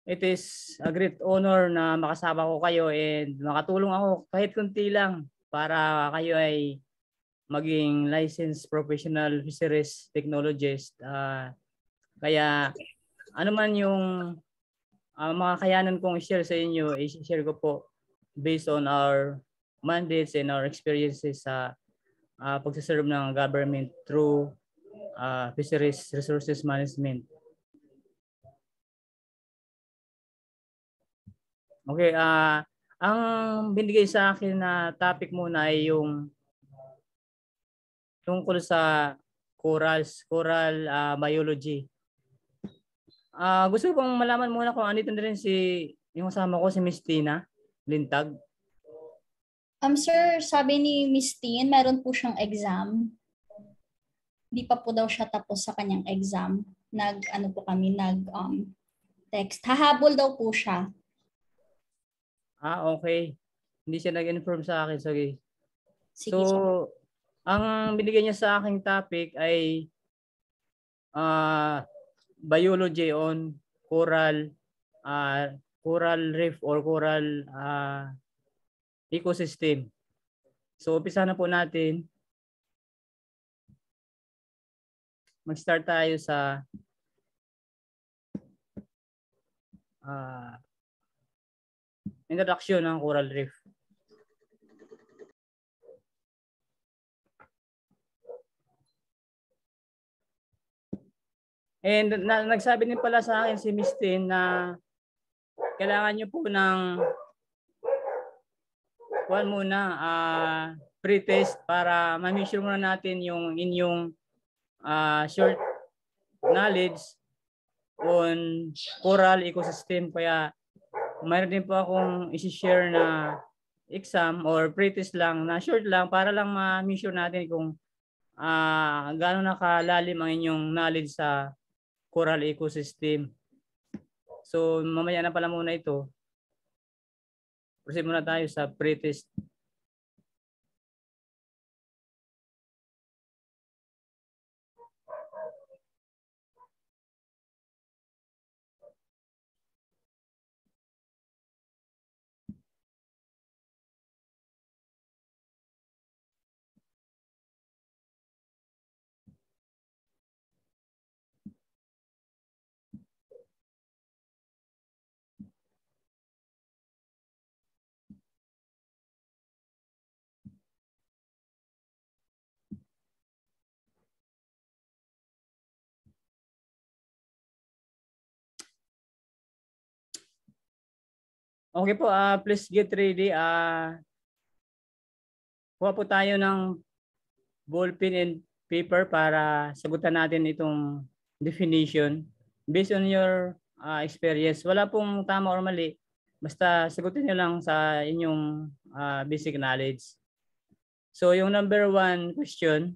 It is a great honor na makasama ko kayo and makatulong ako kahit kunti lang para kayo ay maging licensed professional fisheries technologist. Kaya ano man yung mga kayanan kong i-share sa inyo, i-share ko po based on our mandates and our experiences sa pagsaserve ng government through fisheries resources management. Okay, ang binigay sa akin na topic muna ay yung tungkol sa coral biology. Gusto ko pong malaman muna kung andito na rin yung kasama ko si Miss Tina Lintag. Sir, sabi ni Miss Tin, meron po siyang exam. Di pa po daw siya tapos sa kanyang exam. Text. Hahabol daw po siya. Okay. Hindi siya nag-inform sa akin. Sige. Sige, so, sir. Ang binigay niya sa aking topic ay biology on coral reef or coral ecosystem. So, umpisa na po natin. Mag-start tayo sa introduction ng coral reef. And nagsabi din pala sa akin si Miss Tin na kailangan nyo po ng pre-test para ma-measure muna natin yung inyong short knowledge on coral ecosystem. Kaya mayroon din po akong isi-share na exam or pre-test lang na short lang para lang ma-measure natin kung gaano nakalalim ang inyong knowledge sa coral ecosystem. So mamaya na pala muna ito. Proceed muna tayo sa pre-test. Okay po, please get ready. Kuha po tayo ng ballpen and paper para sagutan natin itong definition based on your experience. Wala pong tama or mali. Basta sagutin nyo lang sa inyong basic knowledge. So yung number 1 question,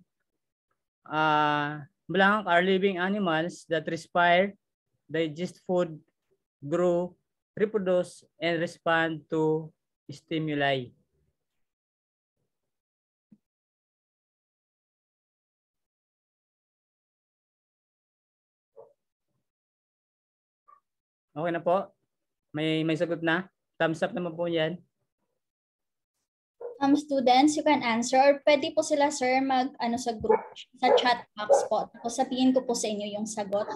blank are living animals that respire, digest food, grow, reproduce, and respond to stimuli. Okay na po? May sagot na? Thumbs up naman po yan. Students, you can answer or pwede po sila, sir, sa group, sa chat box po. Tapos sabihin ko po sa inyo yung sagot.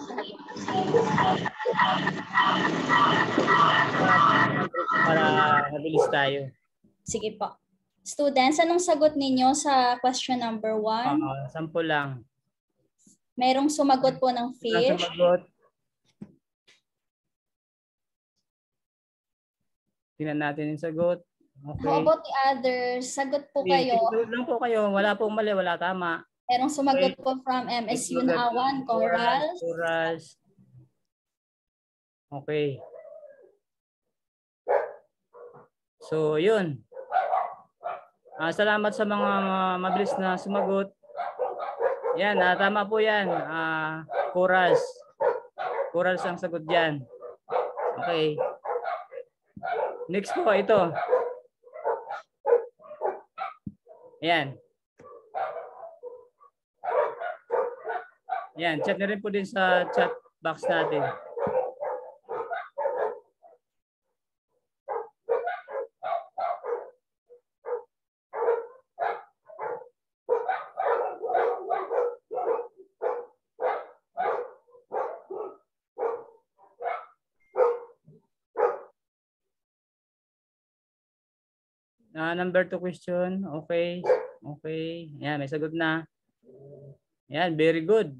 Para mabilis tayo. Sige po. Students, anong sagot ninyo sa question number 1? Sample lang. Merong sumagot po ng fish. Sumagot. Tingnan natin yung sagot. Okay. How about the others? Sagot po kayo. Sagot lang po kayo. Wala pong mali, wala tama. Merong sumagot po from MSU Nawan, corals. Corals. Okay. So, yun. Salamat sa mga mabilis na sumagot. Yan, tama po yan. Corals. Corals ang sagot dyan. Okay. Next po, ito. Ayan. Yan, chat na rin po din sa chat box natin. Number 2 question. Okay. Okay. Yan, may sagot na. Yan, very good.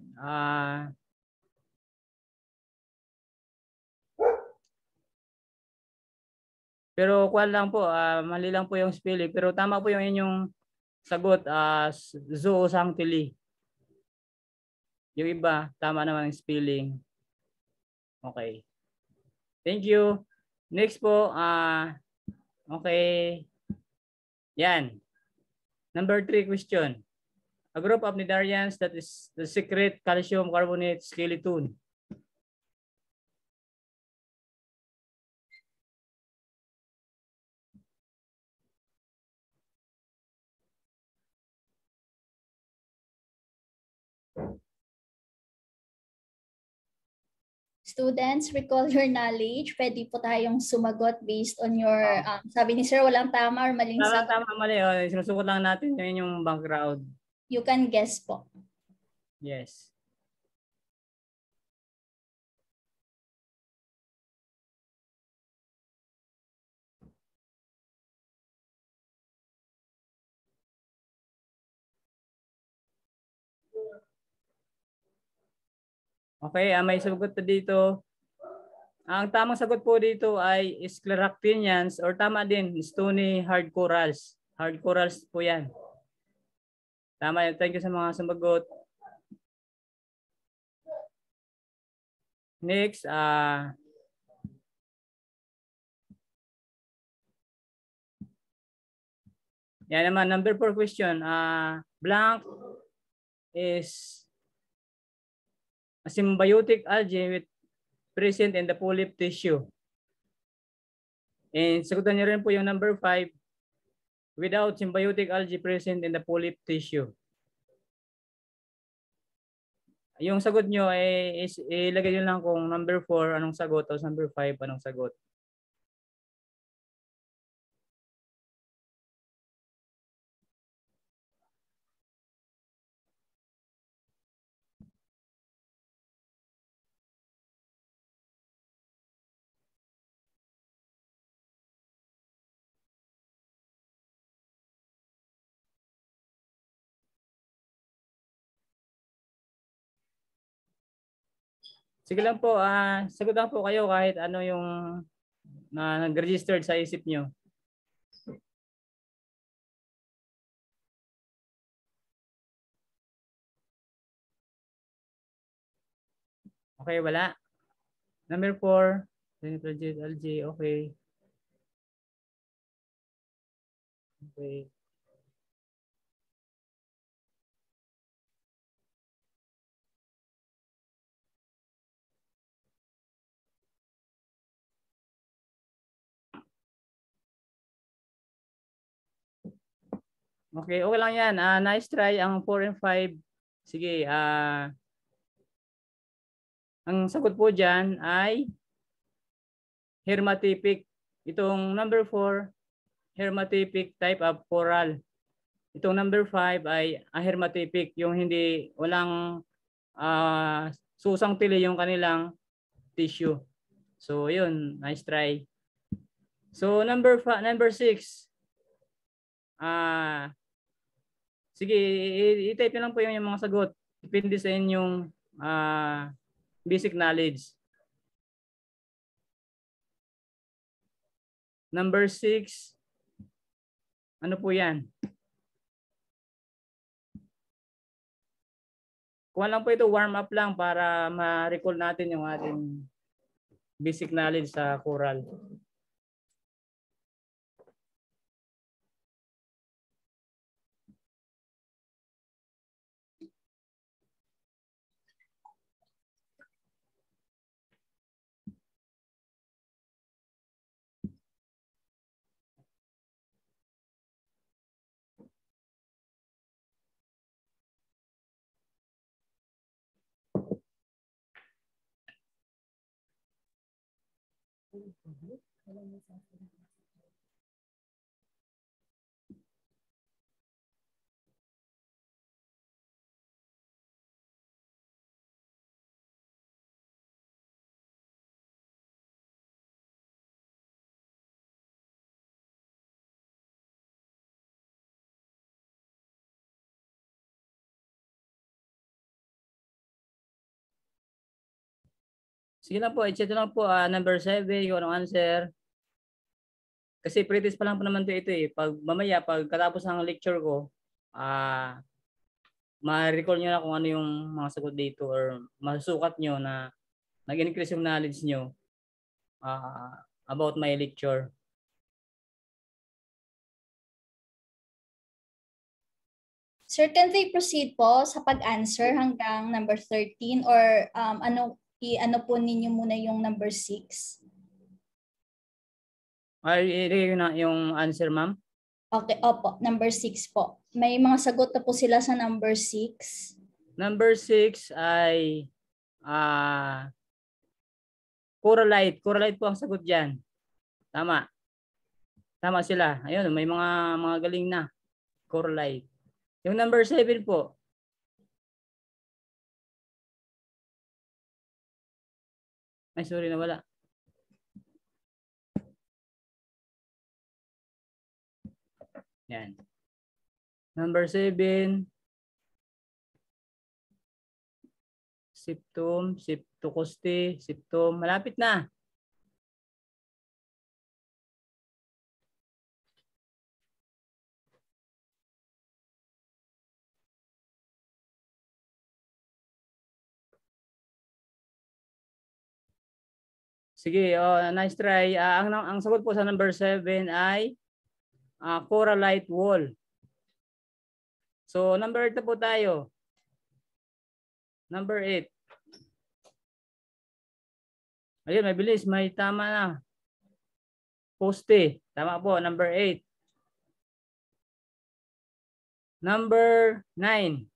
Pero kuwan lang po, mali lang po yung spelling. Pero tama po yung inyong sagot, zoosantili. Yung iba, tama naman yung spelling. Okay. Thank you. Next po, okay. Yan. Number 3 question. A group of cnidarians that is the secret calcium carbonate skeleton. Students, recall your knowledge. Pwede po tayong sumagot based on your, sabi ni sir, walang tama or maling sagot. Tama, mali. Oh. Sinusugot lang natin yung background. You can guess po. Yes. Okay, may sagot na dito. Ang tamang sagot po dito ay scleractinians or tama din, stony hard corals. Hard corals po yan. Tama yan. Thank you sa mga sumagot. Next, yan naman, number 4 question. Blank is a symbiotic algae with present in the polyp tissue. And sagutan niyo rin po yung number 5, without symbiotic algae present in the polyp tissue. Yung sagot nyo ay ilagay nyo lang kung number 4 anong sagot o number 5 anong sagot. Sige lang po, sagot lang po kayo kahit ano yung nag-registered sa isip nyo. Okay, wala. Number 4, project algae, okay. Okay. Okay, okay lang yan. Nice try ang 4 and 5. Sige, ang sagot po dyan ay hermatypic. Itong number 4, hermatypic type of coral. Itong number 5 ay ahermatypic, yung hindi, walang susang tili yung kanilang tissue. So, yun, nice try. So, number 6, sige, i-type nyo lang po yung mga sagot. Depende sa inyong basic knowledge. Number 6, ano po yan? Kuha lang po ito, warm up lang para ma-recall natin yung ating basic knowledge sa coral. Sige lang po, i-check lang po number 7, yung anong answer. Kasi pre-test pa lang po naman ito eh. Pag mamaya, pag katapos ng lecture ko, ma-recall nyo na kung ano yung mga sagot dito or masusukat nyo na nag-increase yung knowledge nyo about my lecture. Sir, can they proceed po sa pag-answer hanggang number 13 or i-ano po ninyo muna yung number 6? Ay, i-review na yung answer, ma'am? Okay, opo. Number 6 po. May mga sagot na po sila sa number 6. Number 6 ay coralite. Coralite po ang sagot dyan. Tama. Tama sila. Ayun, may mga galing na. Coralite. Yung number 7 po. Ay, sorry, nawala. Yan. Number 7. Septum, septocoste, septum. Malapit na. Sige, nice try. Ang sagot po sa number 7 ay coralite wall. So, number 8 na po tayo. Number 8. Ayun, may bilis. May tama na. Poste. Tama po, number 8. Number 9.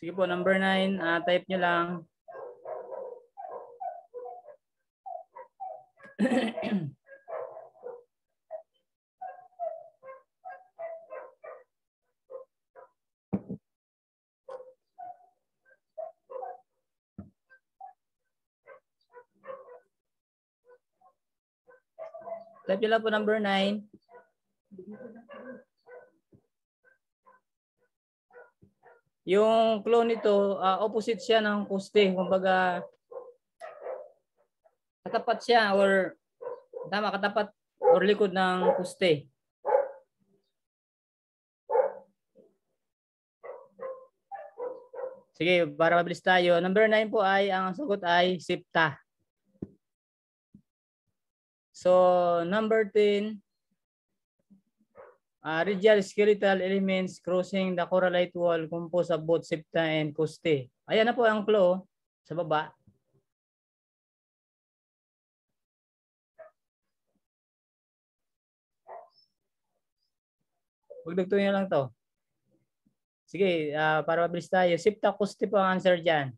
Sige po, number 9. Type nyo lang. Type nyo lang po number 9. Yung clone nito, opposite siya ng poste. Kumbaga, katapat siya or tama, katapat or likod ng poste. Sige, para mabilis tayo. Number 9 po ay, ang sagot ay septa. So, number 10, radial skeletal elements crossing the coralite wall composed of both septa and costae. Ayan na po ang clue sa baba. Magdagtuin na lang to. Sige, para mabilis tayo. Septa costae po ang answer dyan.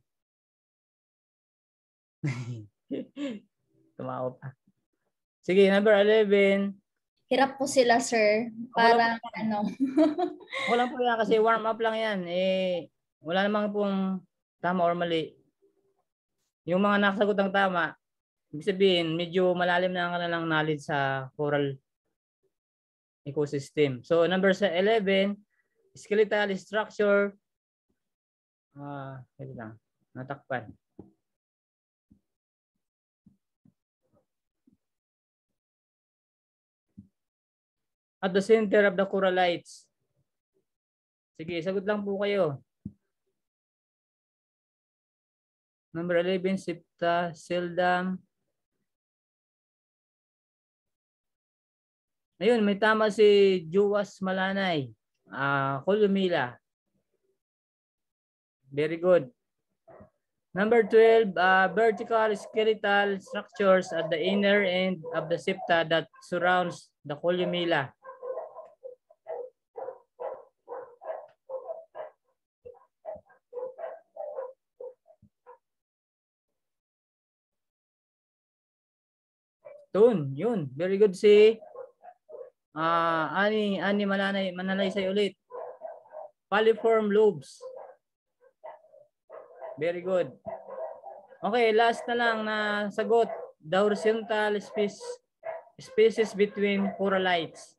Tumawa pa. Sige, number 11. Hirap po sila, sir. Parang ano. Wala po yan kasi warm up lang yan. Wala namang pong tama or mali. Yung mga nakasagot ng tama, ibig sabihin, medyo malalim na ang kanilang knowledge sa coral ecosystem. So, number 11, skeletal structure. Ito lang, natakpan. At the center of the corallites. Sige, sagot lang po kayo. Number 11, septa, cildam. Ayun, may tama si Juwas Malanay. Columilla. Very good. Number 12, vertical skeletal structures at the inner end of the septa that surrounds the Columella. Yun. Very good si Ani Manalaysay ulit. Paliform lobes. Very good. Okay, last na lang na sagot. The horizontal species between corallites.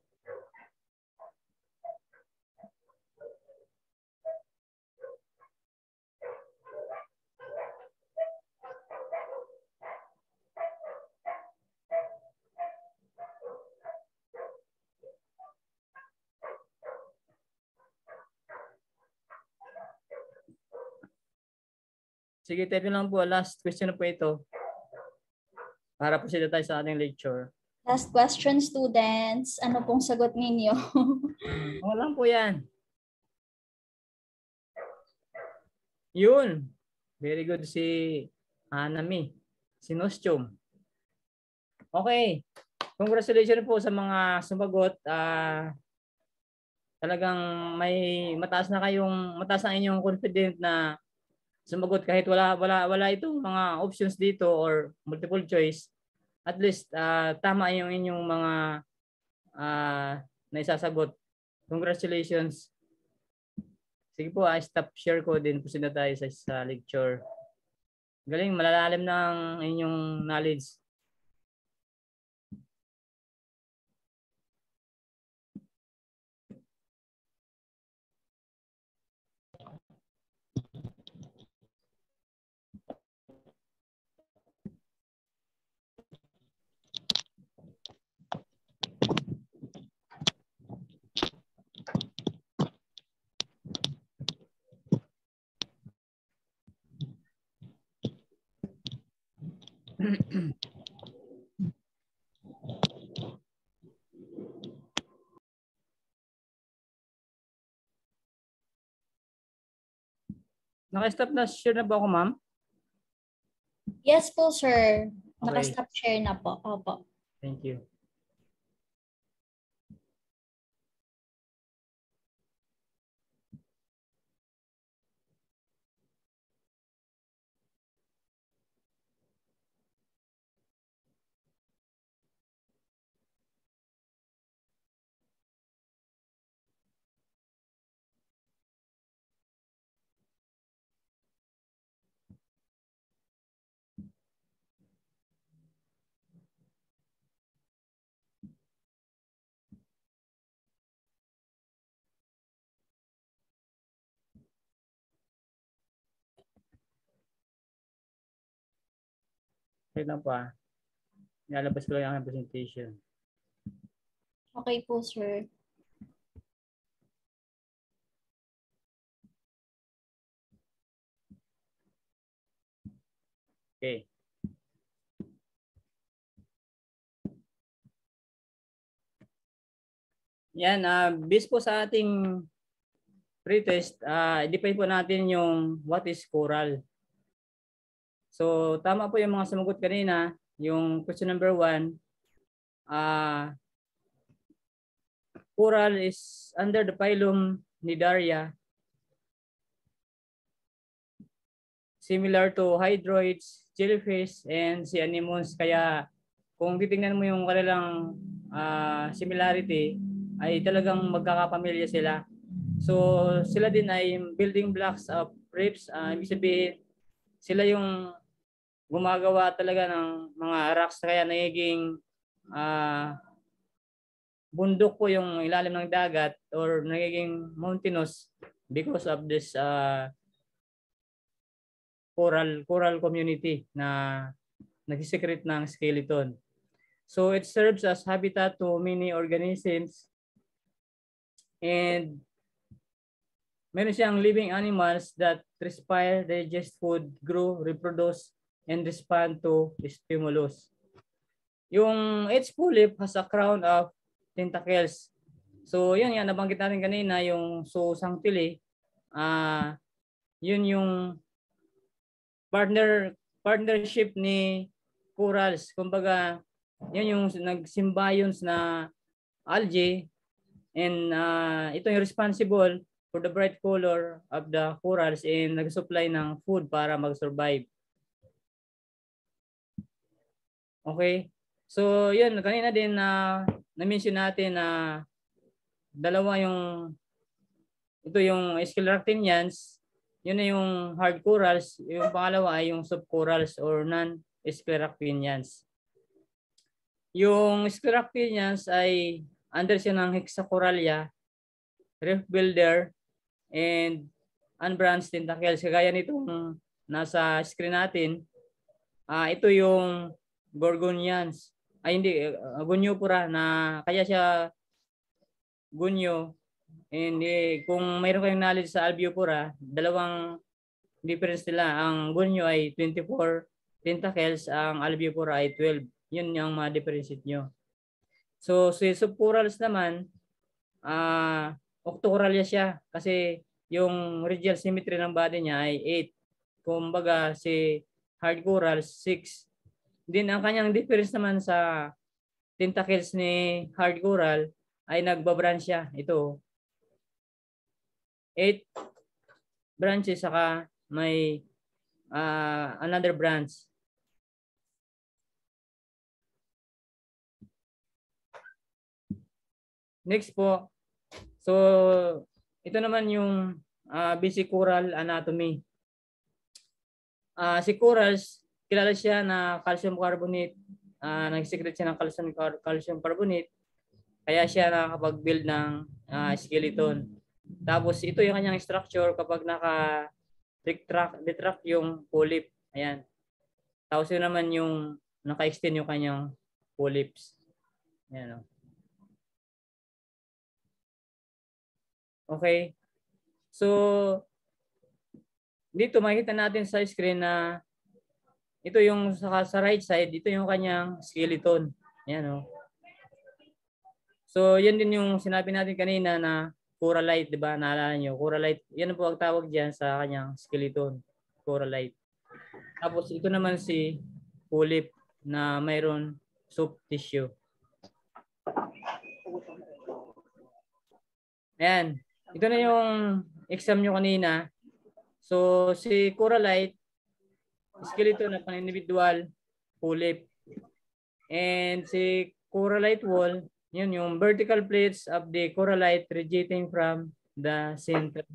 Sige, type lang po. Last question na po ito. Para po sila tayo sa ating lecture. Last question, students. Ano pong sagot ninyo? Wala po yan. Yun. Very good si Hanami. Si Nostrum. Okay. Congratulations po sa mga sumagot. Talagang mataas na inyong confident na sumagot kahit wala itong mga options dito or multiple choice. At least tama yung inyong mga naisasagot. Congratulations. Sige po, stop share ko din po sila tayo sa lecture. Galing, malalalim ng inyong knowledge. Naka-stop na share na ba ako, ma'am? Yes po, sir. Okay. Naka-stop share na po. Opo. Thank you. Wait lang pa. Nilalabas ko lang yung presentation. Okay po, sir. Okay. Yan, based po sa ating pretest, i-define po natin yung what is coral. So, tama po yung mga sumagot kanina. Yung question number 1, coral is under the phylum Cnidaria, similar to hydroids, jellyfish, and sea anemones. Kaya kung titingnan mo yung kanilang similarity, ay talagang magkakapamilya sila. So sila din ay building blocks of reefs. Ibig sabihin, sila yung gumagawa talaga ng mga rocks, kaya nagiging bundok po yung ilalim ng dagat or nagiging mountainous because of this coral community na nagsisekret ng skeleton. So it serves as habitat to many organisms, and meron siyang living animals that respire, digest food, grow, reproduce, and respond to stimulus. Yung H. polyp has a crown of tentacles. So yun yan, nabanggit natin kanina, yung zoosangtili, yun yung partnership ni corals. Kumbaga, yun yung nag-symbions na algae, and ito yung responsible for the bright color of the corals and nag-supply ng food para mag-survive. Okay? So, yun, kanina din na-mention natin na dalawa ito yung scleractinians, yun na yung hard corals, yung pangalawa ay yung subcorals or non-scleractinians. Yung scleractinians ay under siya ng Hexacoralia, reef builder, and unbranched tentacles. Kagaya nitong nasa screen natin, ito yung gorgonians. Ay hindi, goniopora na kaya siya gonio. And kung mayroon kayong knowledge sa albiopora, dalawang difference nila. Ang gonio ay 24 tentacles, ang albiopora ay 12. Yun yung ma-differentiate nyo. So, si subcorals naman, octocoralia siya kasi yung radial symmetry ng body niya ay 8. Kumbaga si hard corals 6. Din ang kanyang difference naman sa tentacles ni hard coral ay nagbabranch siya. Ito 8 branches saka may another branch. Next po. So ito naman yung basic coral anatomy. Si corals, kilala siya na calcium carbonate. Nag-secrete siya ng calcium carbonate. Kaya siya nakakapag-build ng skeleton. Tapos ito yung kanyang structure kapag naka-retract yung polyp. Ayan. Tapos yun naman yung naka-extend yung kanyang polyps. Ayan. Okay. So, dito makikita natin sa screen na ito yung sa right side, ito yung kanyang skeleton. Ayan, oh. So, yan din yung sinabi natin kanina na coralite, di ba? Naalala nyo, coralite. Yan po ang tawag dyan sa kanyang skeleton, coralite. Tapos, ito naman si polyp na mayroon soft tissue. Ayan. Ito na yung exam nyo kanina. So, si coralite, skeleton na pan-individual, polyp. And si coralite wall, yun yung vertical plates of the coralite radiating from the center.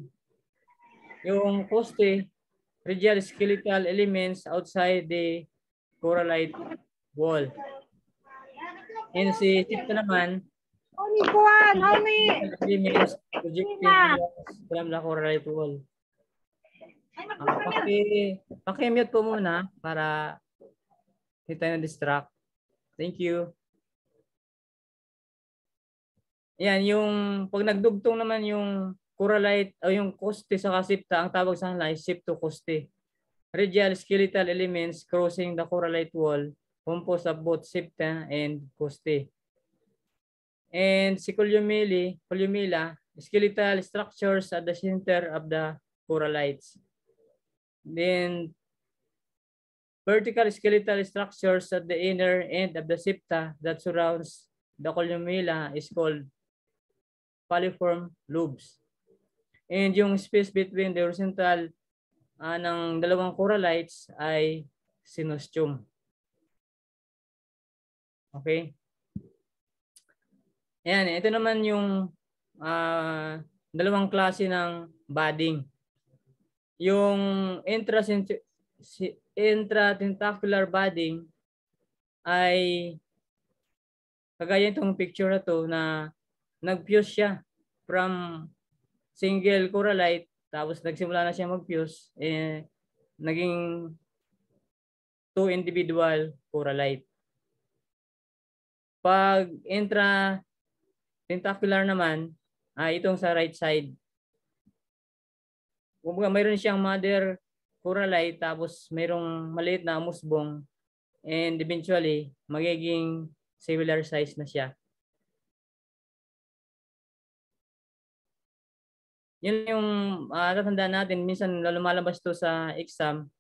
Yung costae, radial skeletal elements outside the coralite wall. And si septa naman, elements projecting from the coralite wall. Paki-mute po muna para hindi tayo na-distract. Thank you. Yan, yung pag nagdugtong naman yung coralite o yung costae sa septa, ang tawag sa kanila ay septocostae. Radial skeletal elements crossing the coralite wall composed of both septa and costae. And si columella, skeletal structures at the center of the coralites. Then vertical skeletal structures at the inner end of the septa that surrounds the columella is called falciform lobes. And yung space between the horizontal ng dalawang coralites ay synostoum. Okay? Ayan, ito naman yung dalawang klase ng budding. Yung intratentacular budding ay kagaya itong picture na to na nag-fuse siya from single coralite, tapos nagsimula na siya mag-fuse, naging 2 individual coralite. Pag intratentacular naman, itong sa right side. Kumbaga mayroon siyang mother coralite, tapos mayroong maliit na musbong, and eventually magiging similar size na siya. Yun yung tatandaan natin. Minsan lumalabas to sa exam.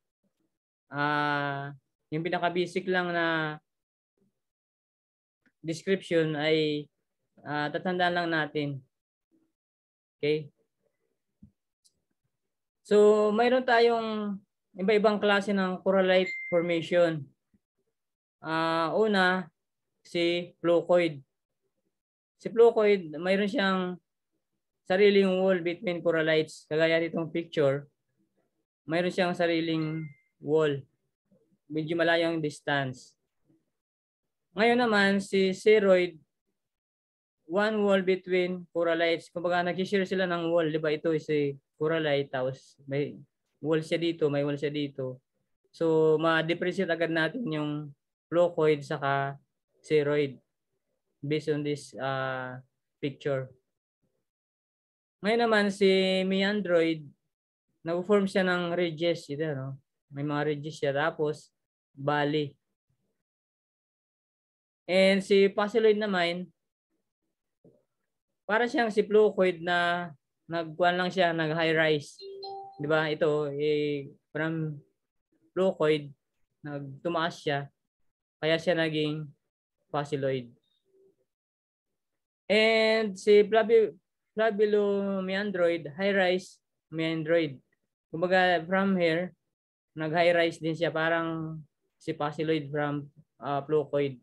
Yung pinaka-basic lang na description ay tatandaan lang natin. Okay? So, mayroon tayong iba-ibang klase ng corallite formation. Una, si flucoid. Si flucoid, mayroon siyang sariling wall between corallites. Kagaya nitong picture, mayroon siyang sariling wall. Medyo malayang distance. Ngayon naman, si spheroid, one wall between corallites. Kumbaga, nag-share sila ng wall. Di ba? Ito si corallite, tapos may wall siya dito, may wall siya dito. So, ma-differentiate agad natin yung flucoid saka spheroid based on this picture. Ngayon naman, si meandroid, nag-form siya ng ridges. Ito, no? May mga ridges siya. Tapos, valley. And si pachyloid naman, para siyang si flucoid na nagkuhan lang siya, nag-high rise. Di ba? Ito, from flucoid, nagtumaas siya. Kaya siya naging pachyloid. And si flavilomeandroid, high rise meandroid. Kumbaga, from here, nag-high rise din siya, parang si pachyloid from flucoid.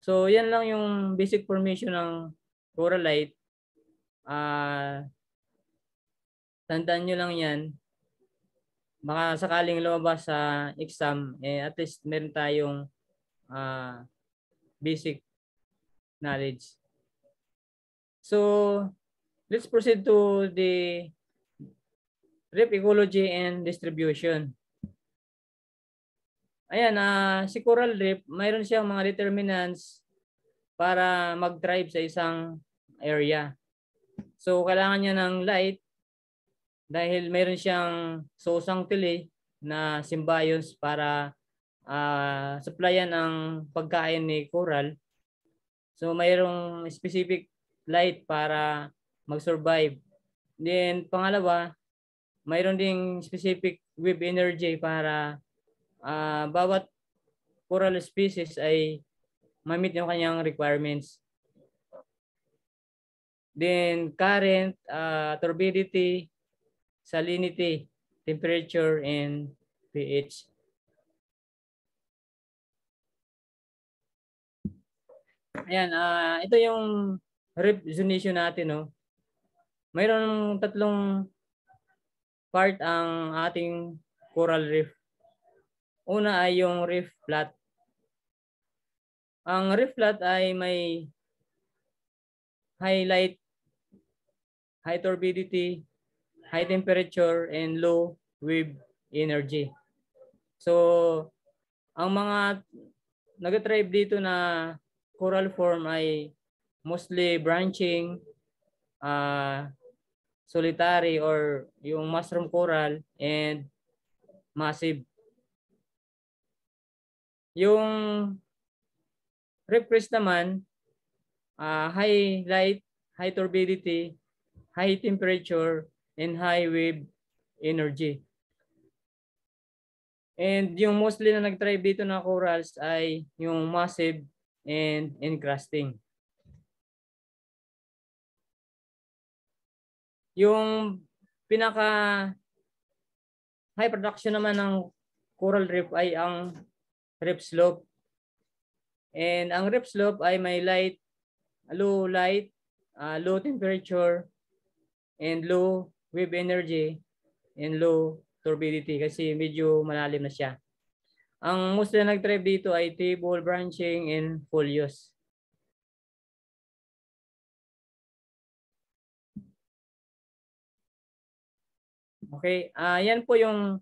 So, yan lang yung basic formation ng corallite. Tandaan nyo lang yan. Baka sakaling lumabas sa exam, at least meron tayong basic knowledge. So, let's proceed to the reef ecology and distribution. Ayan, si coral reef, mayroon siyang mga determinants para mag-thrive sa isang area. So, kailangan niya ng light dahil mayroon siyang zooxanthellae na symbionts para supplyan ang pagkain ni coral. So, mayroong specific light para mag-survive. Then, pangalawa, mayroon ding specific wave energy para bawat coral species ay ma-meet yung kanyang requirements. Then, current, turbidity, salinity, temperature, and pH. Ayan, ito yung reef zonation natin, no? Mayroon tatlong part ang ating coral reef. Una ay yung reef flat. Ang reef flat ay may high light, high turbidity, high temperature, and low wave energy. So, ang mga nag-thrive dito na coral form ay mostly branching, solitary or yung mushroom coral, and massive. Yung reef crest naman, high light, high turbidity, high temperature, and high wave energy. And yung mostly na nag-thrive dito na corals ay yung massive and encrusting. Yung pinaka high production naman ng coral reef ay ang reef slope. And ang reef slope ay may low light, low temperature, and low wave energy, and low turbidity kasi medyo malalim na siya. Ang mostly na nag-thrive dito ay table, branching, and foliose. Okay, yan po yung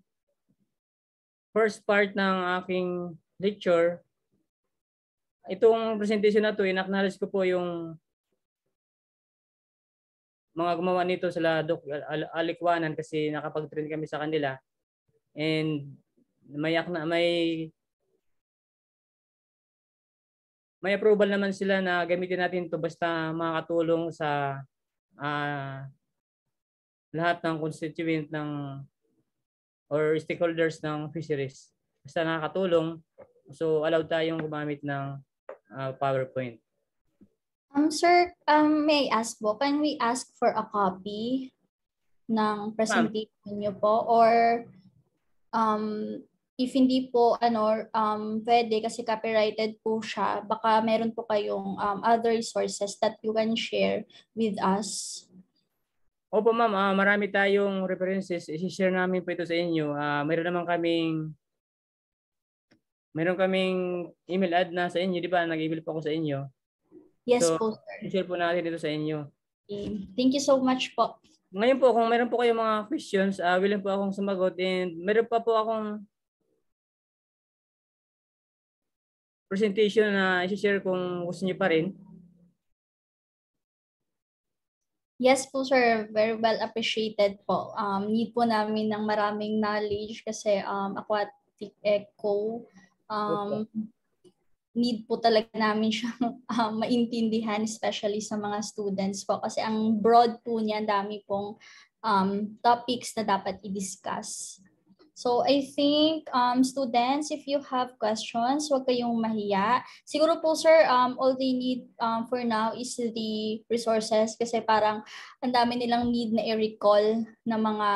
first part ng aking lecture. Itong presentation na to, in-acknowledge ko po yung mga gumawa nito sila Doc Alikwanan kasi nakapag-train kami sa kanila. And may approval naman sila na gamitin natin to basta makakatulong sa lahat ng constituent ng or stakeholders ng fisheries. Basta nakakatulong, so allowed tayong gumamit ng PowerPoint. Sir, may I ask po, can we ask for a copy ng presentation niyo po? Or if hindi po, pwede kasi copyrighted po siya, baka meron po kayong other resources that you can share with us. Opo ma'am, marami tayong references. I-share namin po ito sa inyo. Meron kaming email ad na sa inyo, di ba? Nag-email po ako sa inyo. Yes So, po, sir. i-share po natin ito sa inyo. Okay. Thank you so much po. Ngayon po, kung meron po kayong mga questions, willing po akong sumagot. And meron pa po akong presentation na i-share kung gusto niyo pa rin. Yes po, sir. Very well appreciated po. Need po namin ng maraming knowledge kasi aquatic eco, need po talaga namin siyang maintindihan, especially sa mga students po. Kasi ang broad po niya, dami pong topics na dapat i-discuss. So I think students, if you have questions, huwag kayong mahiya. Siguro po sir, all they need for now is the resources kasi parang ang dami nilang need na i-recall na mga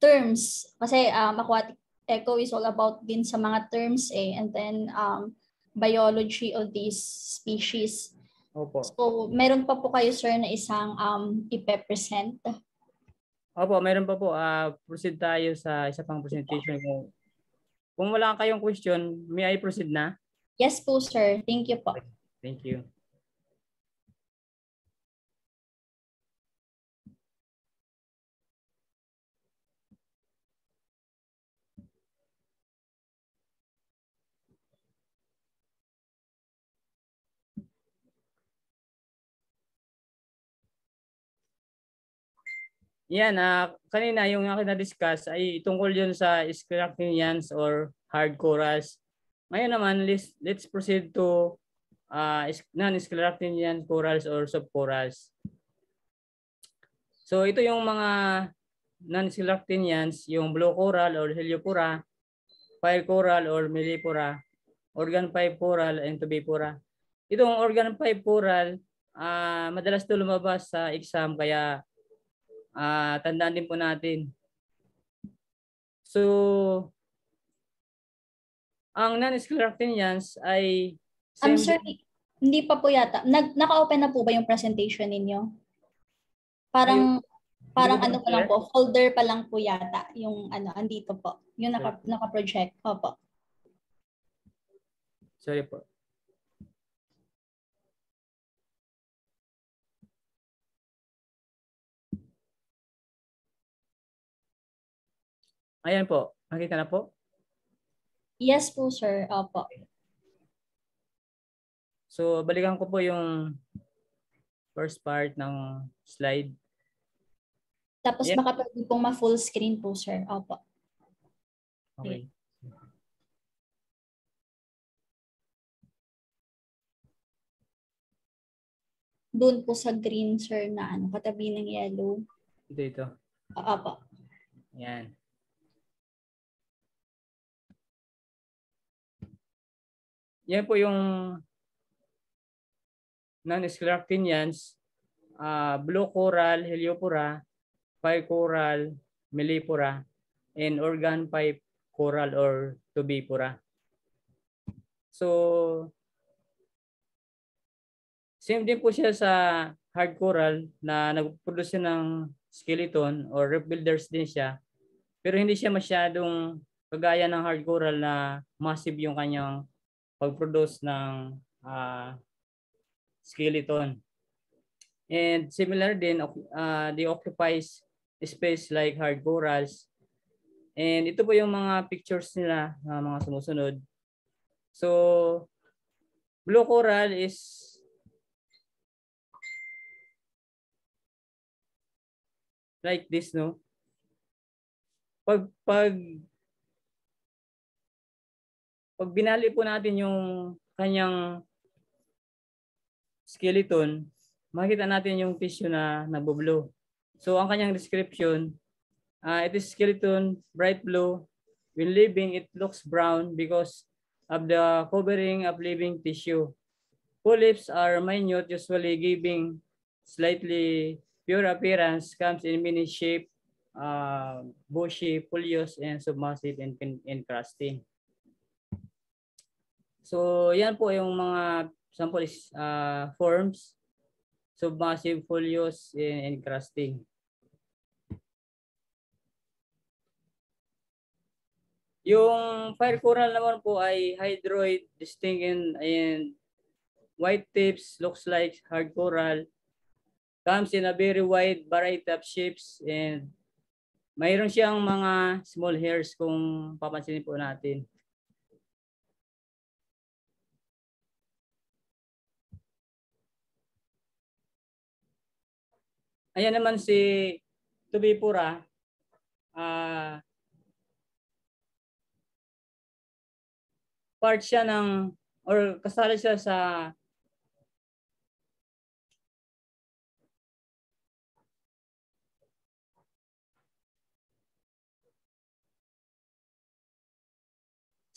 terms. Kasi aquatic eco is all about din sa mga terms and then biology of these species. Opo. So meron pa po kayo sir na isang ipe-present. Opo, meron pa po. Proceed tayo sa isa pang presentation. Kung wala kayong question, may I proceed na? Yes po, sir. Thank you po. Thank you. Yan, kanina yung akin na-discuss ay tungkol yun sa Scleractinians or hard corals. Ngayon naman, let's proceed to non-Scleractinian corals or subcorals. So ito yung mga non-Scleractinians, yung blue coral or Heliopora, fire coral or Mellifera, organ pipe coral and tubipora. Itong organ pipe coral, madalas ito lumabas sa exam kaya tandaan din po natin. So, ang non-Scleractinians ay I'm sorry, hindi pa po yata. Naka-open na po ba yung presentation ninyo? Parang ano pa lang po, folder pa lang po yata yung andito po. Yung naka-project. Opo. Sorry po. Ayan po. Nakita na po? Yes po, sir. Opo. So, balikan ko po yung first part ng slide. Tapos baka pwede pong ma-full screen po, sir. Opo. Okay. Doon po sa green, sir, na katabi ng yellow. Ito. Opo. Yan. Yan po yung non-Scleractinians, blue coral, Heliopora, fire coral, Mellifera, and organ pipe coral or tubipora. So, same din po siya sa hard coral na nagproduce ng skeleton or reef builders din siya. Pero hindi siya masyadong kagaya ng hard coral na massive yung kanyang pag-produce ng skeleton. And similar din, they occupies space like hard corals. And ito po yung mga pictures nila na mga sumusunod. So, blue coral is like this, no? Pag binali po natin yung kanyang skeleton, makikita natin yung tissue na nagbo-blue. So ang kanyang description, it is skeleton bright blue. When living, it looks brown because of the covering of living tissue. Polyps are minute, usually giving slightly pure appearance, comes in many shape, bushy, foliose, and submassive encrusting. So yan po yung mga sample forms, submassive, foliose, and encrusting. Yung fire coral naman po ay hydroid, distinct and white tips, looks like hard coral, comes in a very wide variety of shapes, and mayroon siyang mga small hairs kung papansinin po natin. Ayan naman si Tubipura. Part siya ng, or kasali siya sa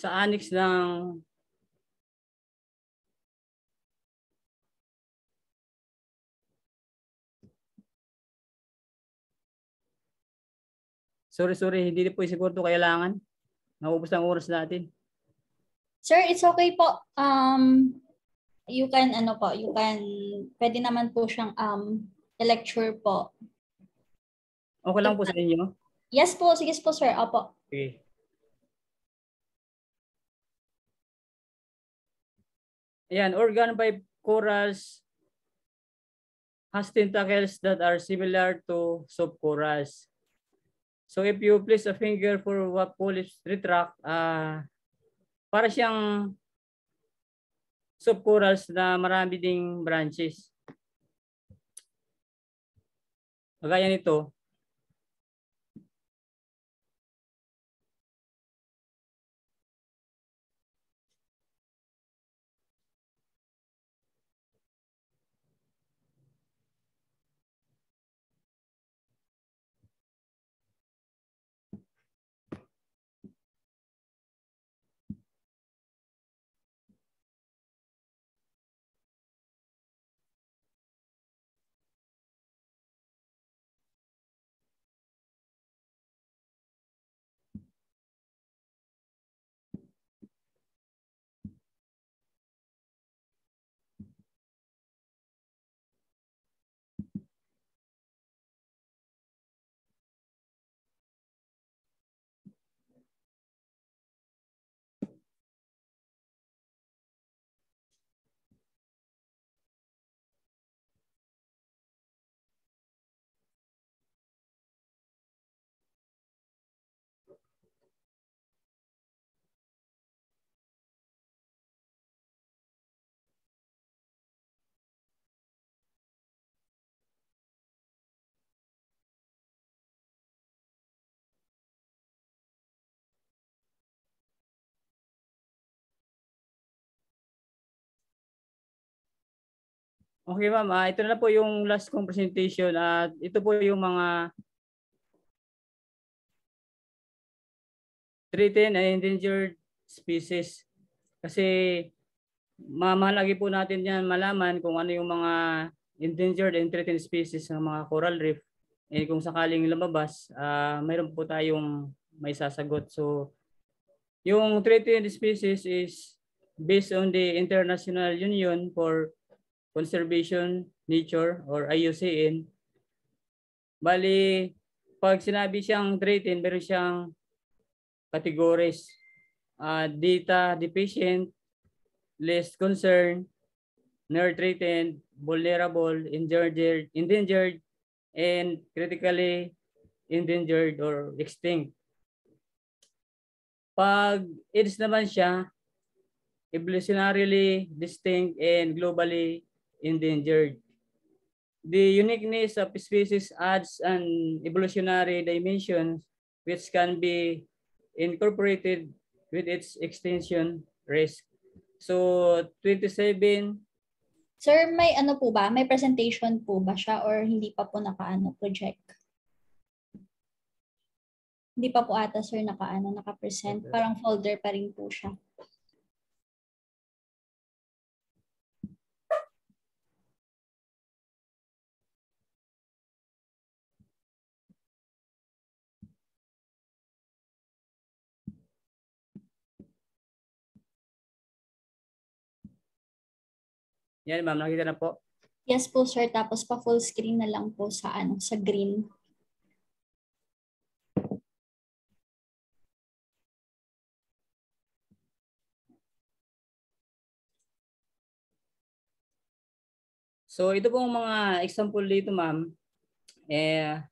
annex ng sorry, hindi po siguro ito kailangan. Naubos ang oras natin. Sir, it's okay po. You can, pwede naman po siyang lecture po. Okay lang po sa inyo? Yes po, sige po sir. Opo. Okay. Ayan, organ-pipe corals has tentacles that are similar to soap corals. So if you place a finger for what polyps retract, para siyang soap corals na marami ding branches. Kagaya nito. Okay ma'am, ito na po yung last kong presentation at ito po yung mga threatened and endangered species. Kasi mamalagi po natin yan malaman kung ano yung mga endangered and threatened species ng mga coral reef. And kung sakaling lumabas, mayroon po tayong may sasagot. So yung threatened species is based on the International Union for Conservation Nature or IUCN. Bali, pag sinabi siyang threatened, meron siyang categories. Data deficient, less concern, near threatened, vulnerable, endangered, and critically endangered or extinct. Pag AIDS naman siya, evolutionarily distinct and globally endangered. The uniqueness of species adds an evolutionary dimension which can be incorporated with its extinction risk. So 27. Sir, may ano po ba? May presentation po ba siya or hindi pa po project? Hindi pa po ata sir naka-present. Parang folder pa rin po siya. Yan ma'am, nakita na po. Yes po sir, tapos pa full screen na lang po sa sa green. So ito pong mga example dito ma'am,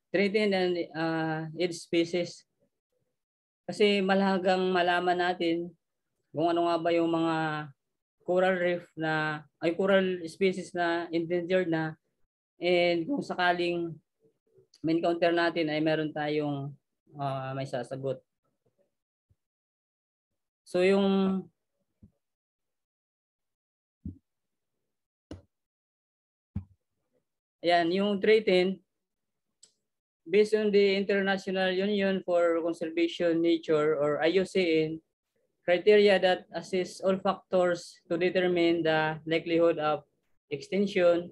threatened and age species. Kasi malagang malaman natin kung ano nga ba yung mga coral reef na, ay coral species na endangered na, and kung sakaling may encounter natin ay meron tayong may sasagot. So yung ayan, yung threatened, based on the International Union for Conservation Nature or IUCN criteria that assess all factors to determine the likelihood of extinction.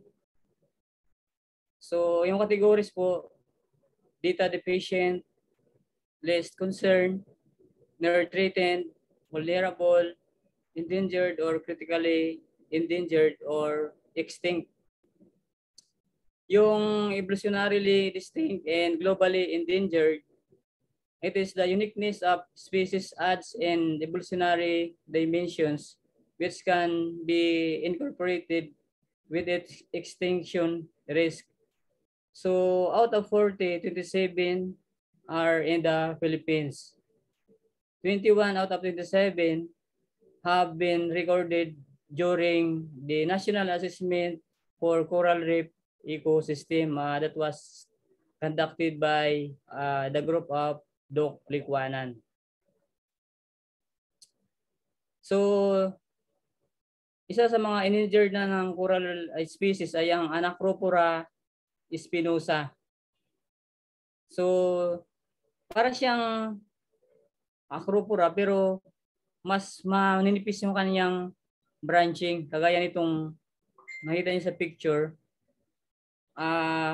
So yung categories po, data deficient, least concern, near threatened, vulnerable, endangered or critically endangered or extinct. Yung evolutionarily distinct and globally endangered, it is the uniqueness of species adds and evolutionary dimensions which can be incorporated with its extinction risk. So out of 40, 27 are in the Philippines. 21 out of 27 have been recorded during the National Assessment for Coral Reef Ecosystem that was conducted by the group of Doc Likwanan. So, isa sa mga endangered na ng coral species ay ang Anacropora spinosa. So, para siyang Acropora pero mas maninipis yung kanyang branching. Kagaya nitong nakita niyo sa picture.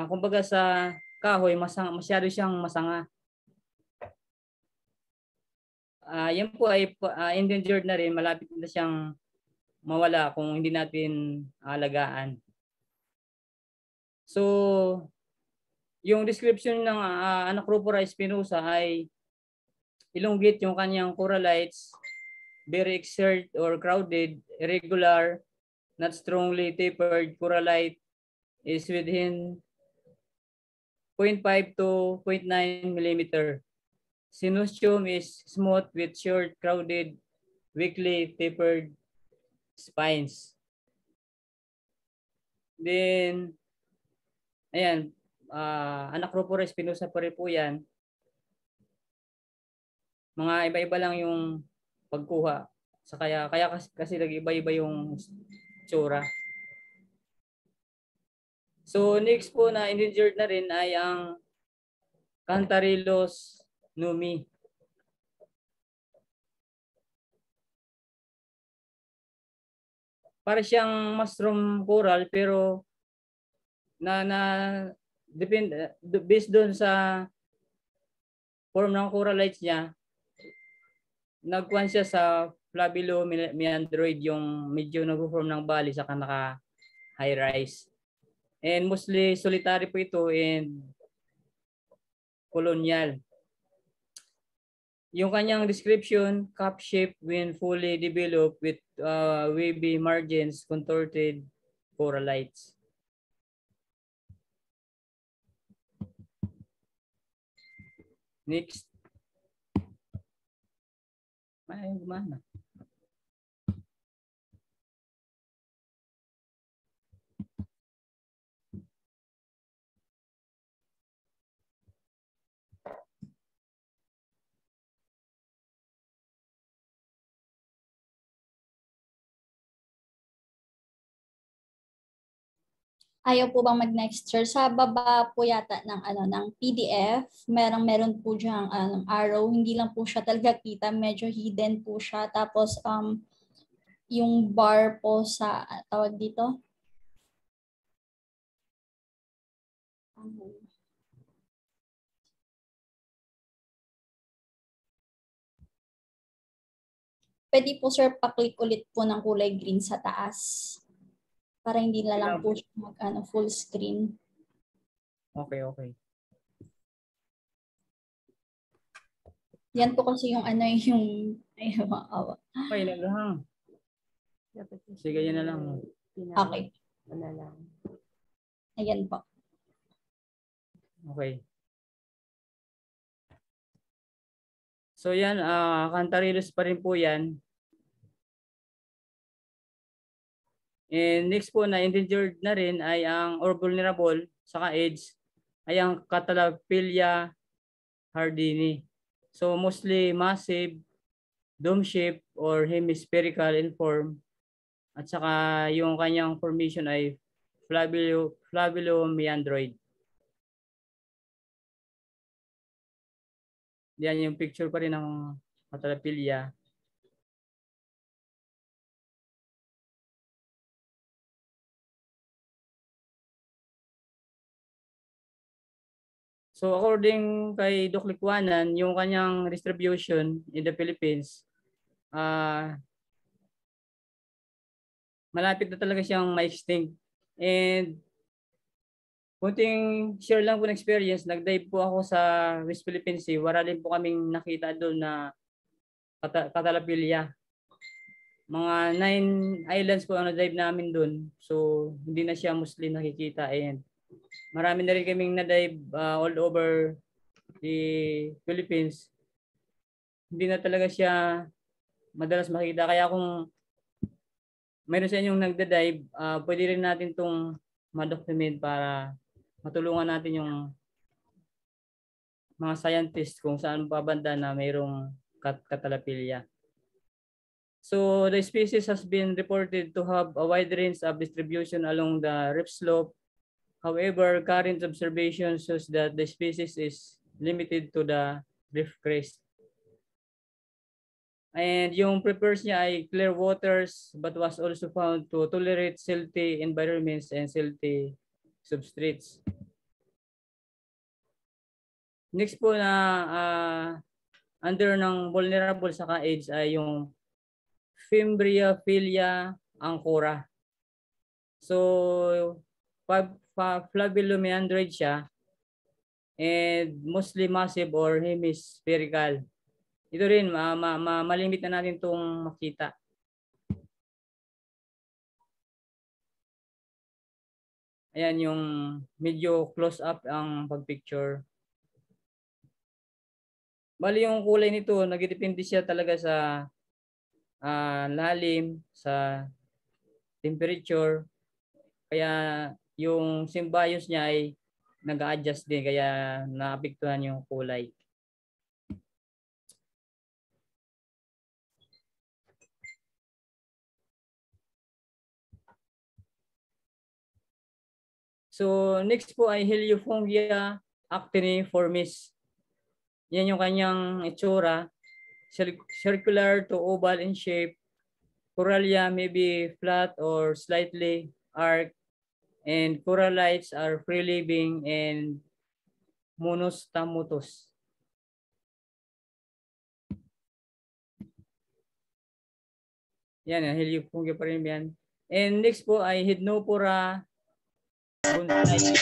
Kumbaga sa kahoy, masyado siyang masanga. Yan po ay endangered na rin. Malapit na siyang mawala kung hindi natin alagaan. So, yung description ng Anacropora spinosa ay elongate yung kanyang coralites, very exert or crowded, irregular, not strongly tapered coralite is within 0.5 to 0.9 millimeter. Synostomy is smooth with short, crowded, weakly tapered spines. Then, ayan, Anacropora spinosa pa rin po yan. Mga iba-iba lang yung pagkuha. Kaya kasi nag-iba-iba yung tsura. So next po na endangered na rin ay ang Cantarillos numi. Para siyang mushroom coral pero depende based doon sa form ng coralites niya, nagkuhan siya sa flavilomeandroid, yung medyo nag-form ng bali sa naka high rise. And mostly solitary po ito and colonial. Yung kanyang description, cup shape when fully developed with wavy margins, contorted coralites. Next. Ay, gumana. Ayaw po bang mag-next, sir? Sa baba po yata ng ng PDF, meron po diyang arrow, hindi lang po siya talaga kita, medyo hidden po siya. Tapos yung bar po sa tawag dito. Pwede po sir, pa-click ulit po ng kulay green sa taas. para hindi na lang po siya full screen. Okay, okay. Yan po kasi yung yung awa. Okay, naghahang. Sige, yan na lang. Okay. Ayan po. Okay. So yan, Cantarillos pa rin po yan. And next po na endangered na rin ay ang or vulnerable saka AIDS ay ang Catalepelia hardini. So mostly massive, dome-shaped or hemispherical in form. At saka yung kanyang formation ay flavilomeandroid. Yan yung picture pa rin ng Catalepelia. So according kay Doc Licuanan, yung kanyang distribution in the Philippines, malapit na talaga siyang ma-extinct. And kunting share lang po ng experience, nag-dive po ako sa West Philippine Sea. Wala din po kaming nakita doon na Catalepelia. Mga 9 islands po ang na-dive namin doon. So hindi na siya mostly nakikita. And marami na rin kaming na-dive all over the Philippines. Hindi na talaga siya madalas makita. Kaya kung mayroon sa inyong nagda-dive, pwede rin natin itong ma-document para matulungan natin yung mga scientists kung saan pa banda na mayroong Catalepelia. So the species has been reported to have a wide range of distribution along the reef slope. However, current observation shows that the species is limited to the reef crest. And yung prepares niya ay clear waters but was also found to tolerate silty environments and silty substrates. Next po na under ng vulnerable saka AIDS ay yung Fimbriaphila ancora. So flavilomeandroid siya and mostly massive or hemispherical. Ito rin, malimit na natin itong makita. Ayan yung medyo close up ang pag-picture. Bali yung kulay nito, nagdedepende siya talaga sa lalim, sa temperature. Kaya yung symbiose niya ay nag-a-adjust din kaya naapektuhan yung kulay. So next po ay Heliofungia actiniformis. Yan yung kanyang itsura. Circular to oval in shape. Coralia may be flat or slightly arched. And corallites are free-living and monostomatous. Yan, Heliofungia pa rin yan. And next po ay Hydnopora bonsai.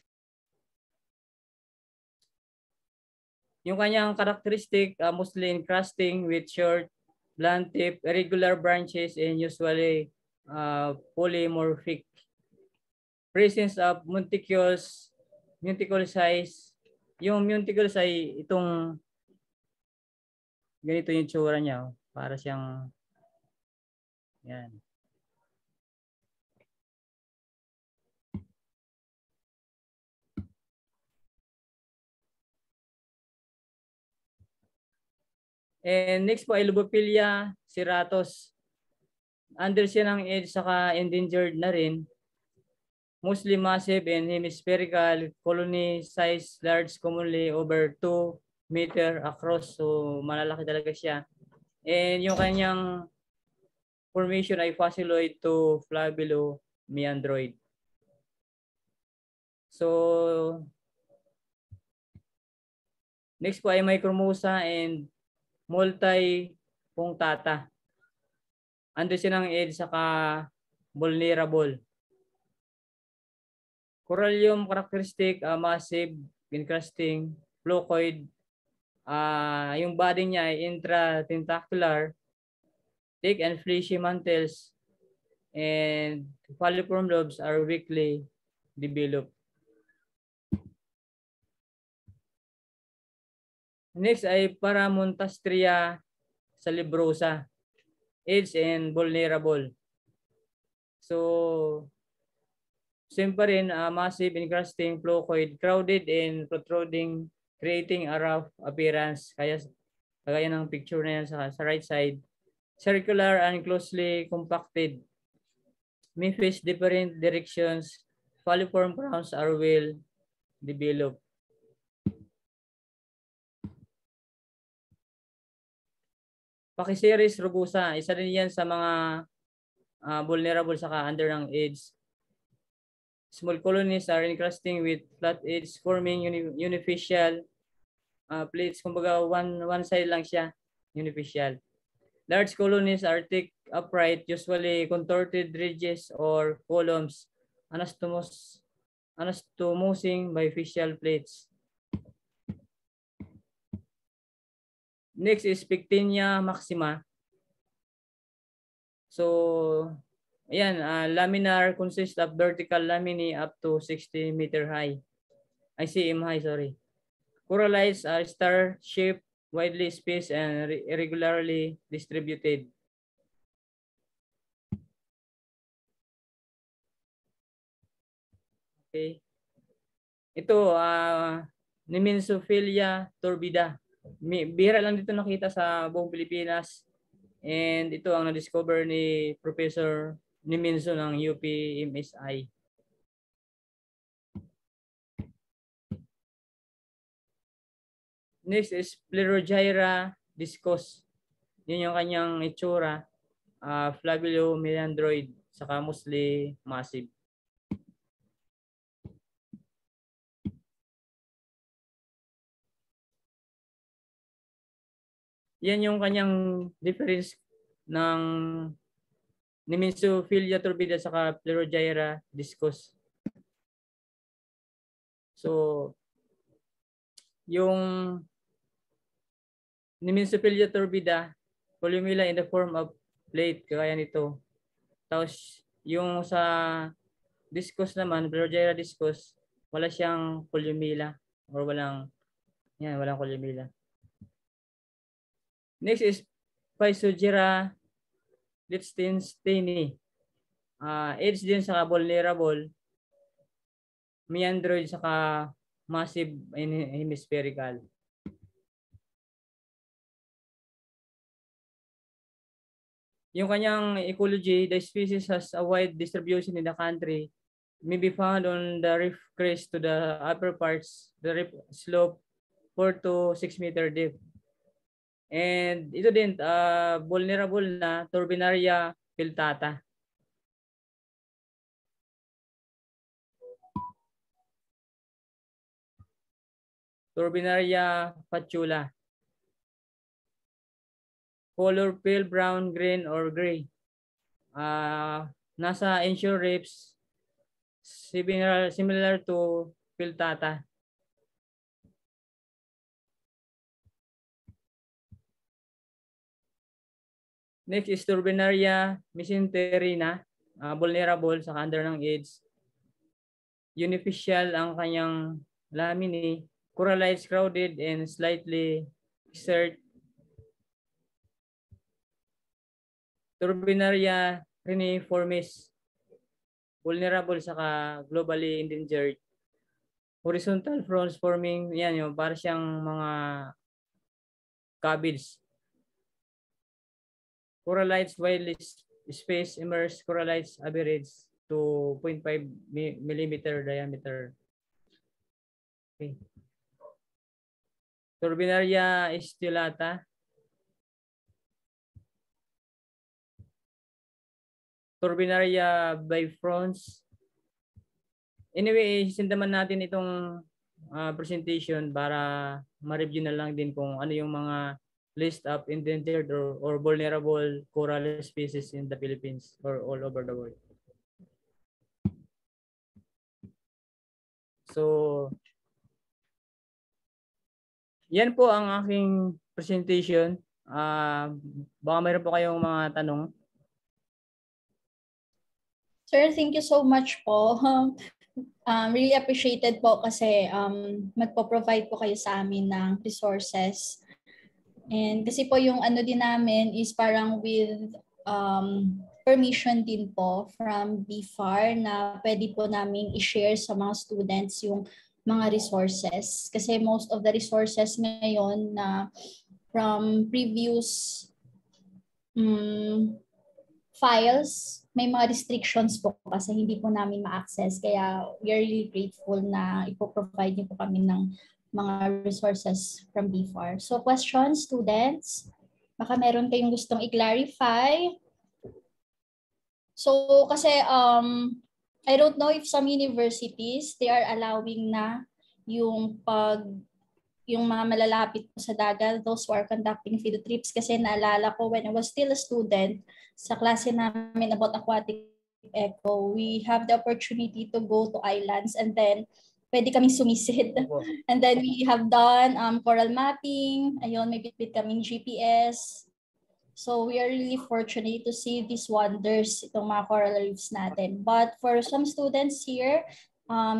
Yung kanyang characteristic, mostly encrusting with short, blunt tip, irregular branches, and usually polymorphic. Presence of munticules, munticule size. Yung munticules ay itong ganito yung tsura niya. Para siyang yan. And next po ay Lobophilia serratus. Under siya ng AIDS saka endangered na rin. Mostly massive and hemispherical, colony size large, commonly over 2 meter across. So malalaki talaga siya. And yung kanyang formation ay fascioloid to flavilomeandroid. So next po ay Micromusa and multi-punctata. Ando siya ng AIDS saka vulnerable. Corallium characteristic, massive, encrusting, flocoid. Yung body niya ay intratentacular, thick and fleshy mantles, and falciform lobes are weakly developed. Next ay Paramontastria salibrosa, aged and vulnerable. So, same pa rin, massive encrusting flocoid, crowded and protruding, creating a rough appearance. Kagaya ng picture na yan sa right side. Circular and closely compacted. May face different directions. Falciform crowns are well developed. Pachyceres rugosa, isa rin yan sa mga vulnerable saka under ng AIDS. Small colonies are encrusting with flat edge forming unifacial plates. Kumbaga one side lang siya, unifacial. Large colonies are thick, upright, usually contorted ridges or columns, anastomosing bifacial plates. Next is Pictinia maxima. So, ayan, laminar consists of vertical laminae up to 60 meter high. cm high, sorry. Coralites are star-shaped, widely spaced, and irregularly distributed. Okay. Ito, Nemensophilia turbida. Bihira lang dito nakita sa buong Pilipinas. And ito ang na-discover ni Professor Nemenso ng UP MSI. Next is Plerogyra discos. Yun yung kanyang itsura. Flavilomeandroid, saka mostly massive. Yan yung kanyang difference ng Nemensophilia turbida saka Plerogyra discos. So, yung Nemensophilia turbida, columella in the form of plate, kaya nito. Tapos, yung sa discos naman, Plerogyra discos, wala siyang columella or walang columella. Next is Physogyra lichtensteini. Edge din saka vulnerable, meandroid saka massive and hemispherical. Yung kanyang ecology, the species has a wide distribution in the country. May be found on the reef crest to the upper parts, the reef slope 4 to 6 meter deep. And ito din, vulnerable na Turbinaria piltata. Turbinaria patula. Color pale brown, green, or gray. Nasa inshore reefs, similar to piltata. Next is Turbinaria mesenterina, vulnerable sa under ng AIDS. Unifacial ang kanyang laminae, coralites crowded and slightly exert. Turbinaria reniformis, vulnerable saka globally endangered. Horizontal fronds forming, yan yung para siyang mga cabbage. Coralites widely spaced, immersed coralites average to 0.5 millimeter diameter. Okay. Turbinaria stellata. Turbinaria bifrons. Anyway, sindaman natin itong presentation para ma-review na lang din kung ano yung mga list of endangered or vulnerable coral species in the Philippines or all over the world. So, yan po ang aking presentation. Baka mayroon po kayong mga tanong. Sir, thank you so much po. Really appreciated po kasi magpo-provide po kayo sa amin ng resources. And kasi po yung ano din namin is parang with permission din po from BFAR na pwede po namin i-share sa mga students yung mga resources. Kasi most of the resources ngayon na from previous files, may mga restrictions po kasi hindi po namin ma-access. Kaya we are really grateful na ipo-provide niyo po kami ng mga resources from BFAR. So questions, students? Baka meron kayong gustong i-clarify. So kasi I don't know if some universities, they are allowing na yung mga malalapit po sa dagat, those who are conducting field trips. Kasi naalala ko when I was still a student, sa klase namin about aquatic eco, we have the opportunity to go to islands and then pwede kaming sumisid. And then we have done coral mapping, ayun, may bit-bit kaming GPS. So we are really fortunate to see these wonders, itong mga coral reefs natin. But for some students here,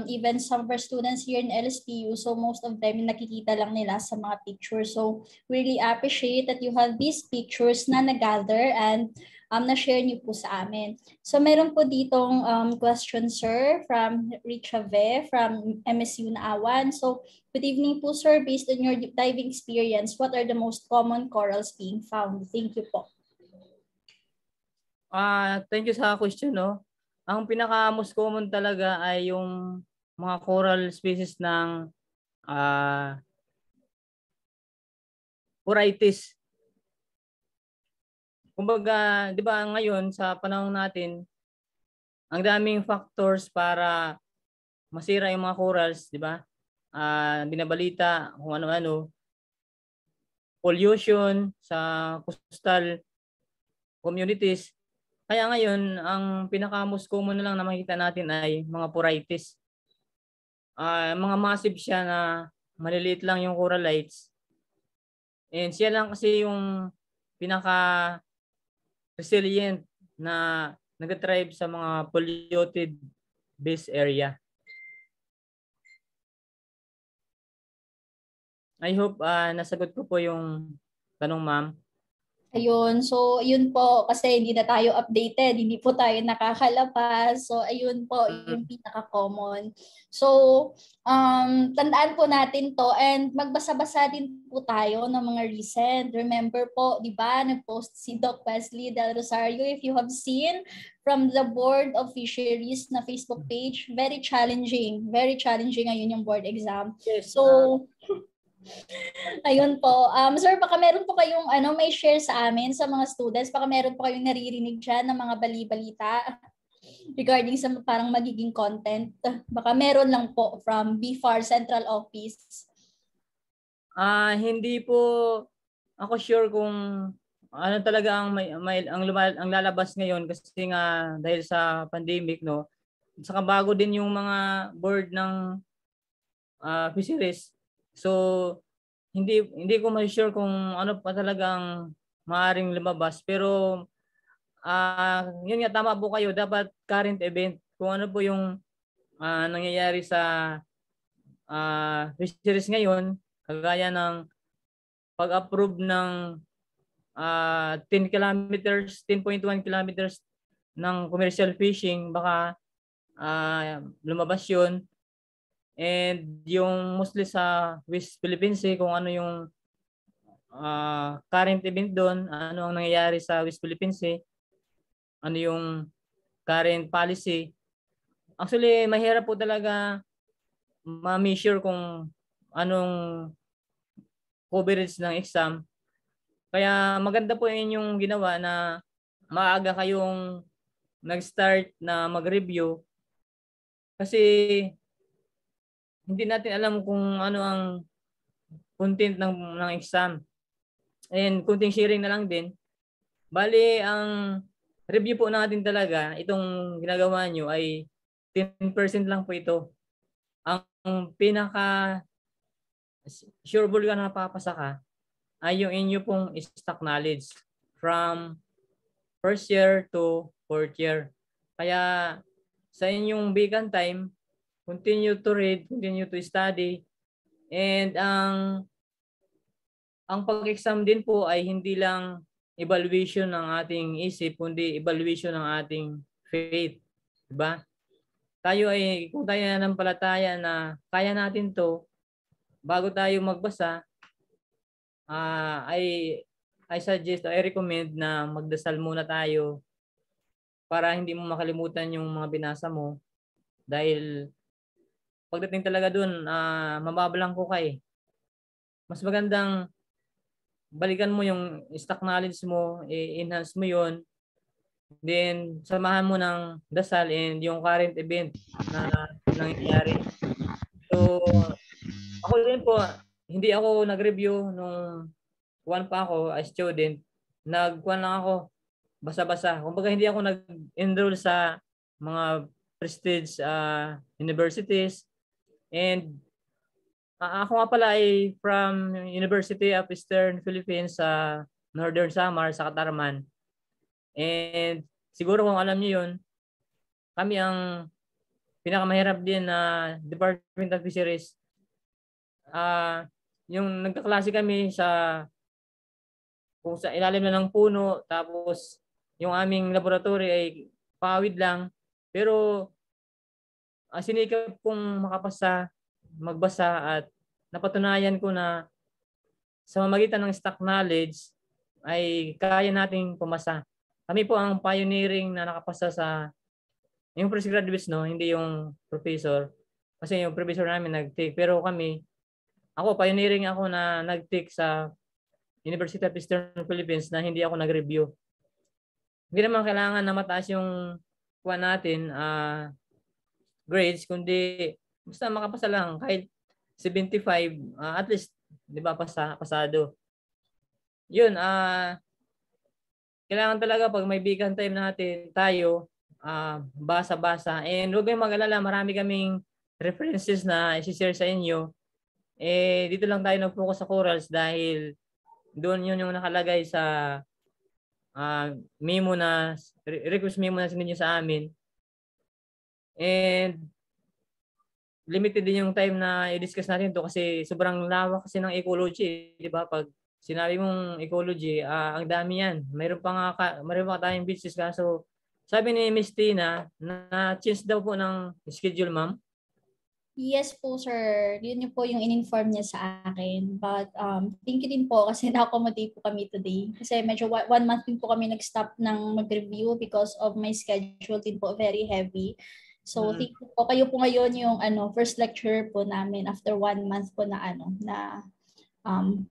even some of our students here in LSPU, so most of them nakikita lang nila sa mga pictures. So really appreciate that you have these pictures na nag-gather and na-share niyo po sa amin. So meron po ditong question, sir, from Richa Ve from MSU Naawan. So good evening po, sir. Based on your diving experience, what are the most common corals being found? Thank you po. Thank you sa question, no. Ang pinaka most common talaga ay yung mga coral species ng Porites. Kumbaga, 'di ba ngayon sa panahon natin, ang daming factors para masira yung mga corals, 'di ba? Binabalita kung ano-ano. Pollution sa coastal communities. Kaya ngayon, ang pinaka-most common na lang na makikita natin ay mga Porites. Mga massive siya na maliliit lang yung coralites. And siya lang kasi yung pinaka resilient na nag-thrive sa mga polluted base area. I hope nasagot ko po yung tanong, ma'am. Ayun, so yun po kasi hindi na tayo updated, hindi po tayo nakakalabas. So ayun po yung pinaka-common. So tandaan po natin to and magbasa-basa din po tayo ng mga recent. Remember po, di ba, nag-post si Doc Wesley Del Rosario, if you have seen from the Board of Fisheries na Facebook page, very challenging ngayon yung board exam. Yes. So ayun po. Sir, baka meron po kayong may share sa amin sa mga students. Baka meron po kayong naririnig dyan ng mga bali-balita regarding sa parang magiging content. Baka meron lang po from BFAR Central Office. Hindi po ako sure kung ano talaga ang lalabas ngayon kasi nga dahil sa pandemic, no. Saka bago din yung mga board ng fisheries. So hindi ko ma-sure kung ano pa talagang maaring lumabas, pero yun nga, tama po kayo, dapat current event kung ano po yung nangyayari sa fisheries ngayon, kagaya ng pag-approve ng 10 kilometers, 10.1 kilometers ng commercial fishing, baka lumabas yun. And yung mostly sa West Philippine Sea, kung ano yung current event doon, ano ang nangyayari sa West Philippine Sea, ano yung current policy. Actually, mahirap po talaga ma-measure kung anong coverage ng exam. Kaya maganda po yung ginawa na maaga kayong nag-start na mag-review kasi hindi natin alam kung ano ang content ng exam. And kunting sharing na lang din. Bali, ang review po natin talaga, itong ginagawa nyo ay 10% lang po ito. ang pinaka sureball ka na napapasa ka ay yung inyo pong stock knowledge from first year to fourth year. Kaya sa inyong vacant time, continue to read, continue to study, and ang pag-exam din po ay hindi lang evaluation ng ating isip, kundi evaluation ng ating faith. Diba? Tayo ay, kung tayo nananampalataya na kaya natin to, bago tayo magbasa, I suggest, I recommend na magdasal muna tayo para hindi mo makalimutan yung mga binasa mo. Dahil pagdating talaga dun, mababalangko ka eh. Mas magandang balikan mo yung stock knowledge mo, i-enhance mo yon, then samahan mo ng dasal and yung current event na nangyayari. So, ako din po, hindi ako nag-review nung one pa ako as student. Nagkuhan lang ako, basa-basa. Kumbaga hindi ako nag-enroll sa mga prestige universities. And ako nga pala ay from University of Eastern Philippines sa Northern Samar sa Katarman. And siguro kung alam niyo yun, kami ang pinakamahirap din na Department of Fisheries. Yung nagkaklase kami kung sa ilalim na ng puno, tapos yung aming laboratory ay pawid lang. Pero sinikap kong magbasa at napatunayan ko na sa mamagitan ng stock knowledge ay kaya nating pumasa. Kami po ang pioneering na nakapasa sa yung fresh graduates, no, hindi yung professor. Kasi yung professor namin nag-take, pero ako pioneering ako na nag-take sa University of Eastern Philippines na hindi ako nag-review. Hindi naman kailangan na mataas yung kuha natin grades, kundi basta makapasa lang kahit 75, at least 'di ba pasado. Yun, kailangan talaga pag may vacant time natin tayo basa-basa, and huwag kayong mag-alala, marami kaming references na i-share sa inyo. Dito lang tayo nag-focus sa corals dahil doon yun yung nakalagay sa request memo na sinigyo sa amin. And limited din yung time na i-discuss natin to kasi sobrang lawak kasi ng ecology, di ba? Pag sinabi mong ecology, ang dami yan. Mayroon pa tayong beaches, kaso sabi ni Miss Tina na change daw po ng schedule, ma'am. Yes po, sir. Yun po yung in-inform niya sa akin. But thank you din po kasi na-accommodate po kami today. Kasi medyo 1 month din po kami nag-stop ng mag-review because of my schedule din po very heavy. So thank you po. Kayo po ngayon yung first lecture po namin after 1 month po na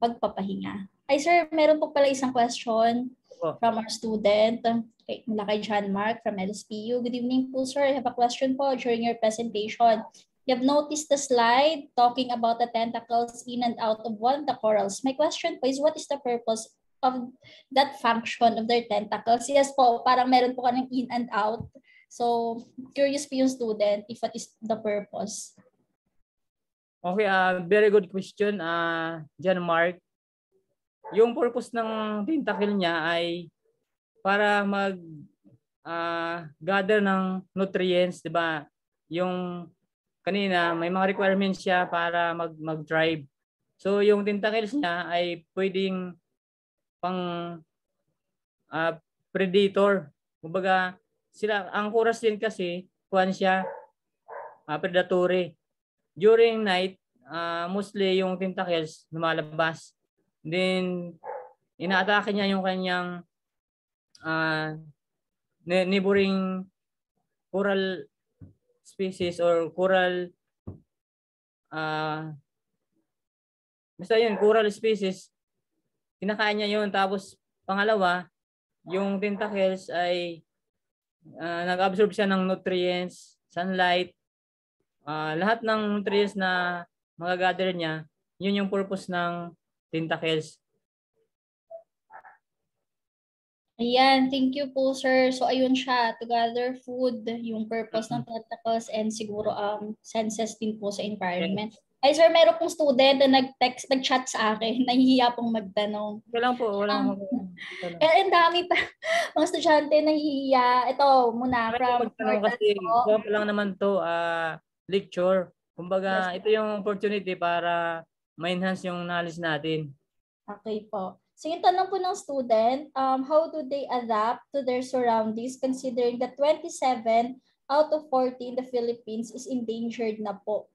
pagpapahinga. Ay sir, meron po pala isang question from our student. Mula kay John Mark from LSPU. Good evening po, sir. I have a question po during your presentation. You have noticed the slide talking about the tentacles in and out of one of the corals. My question po is, what is the purpose of that function of their tentacles? Yes po, parang meron po kanang in and out. So, curious po yung student if what is the purpose. Okay, very good question, John Mark. Yung purpose ng tentacle niya ay para gather ng nutrients, 'di ba? Yung kanina may mga requirements siya para mag-drive. So yung tentacles niya ay pwedeng pang predator. Kumbaga ang coras din kasi kuan siya predatory. During night, mostly yung tentacles lumalabas. Then inaatake niya yung kanyang neighboring coral species or coral basta yun, coral species, kinakain niya yun. Tapos pangalawa, yung tentacles ay nag-absorb siya ng nutrients, sunlight, lahat ng nutrients na magagather niya, yun yung purpose ng tentacles. Ayan, thank you po, sir. So, ayun siya, to gather food, yung purpose ng tentacles, and siguro senses din po sa environment. Ay, sir, meron pong student na nag-chat sa akin, nahihiya pong magtanong. Wala po, wala. Ang dami pa, mga estudyante nahihiya. Ito, muna, from magtanong kasi ito pa lang naman to, lecture. Kumbaga, ito yung opportunity para ma-enhance yung knowledge natin. Okay po. So yung tanong po ng student, how do they adapt to their surroundings considering that 27 out of 40 in the Philippines is endangered na po?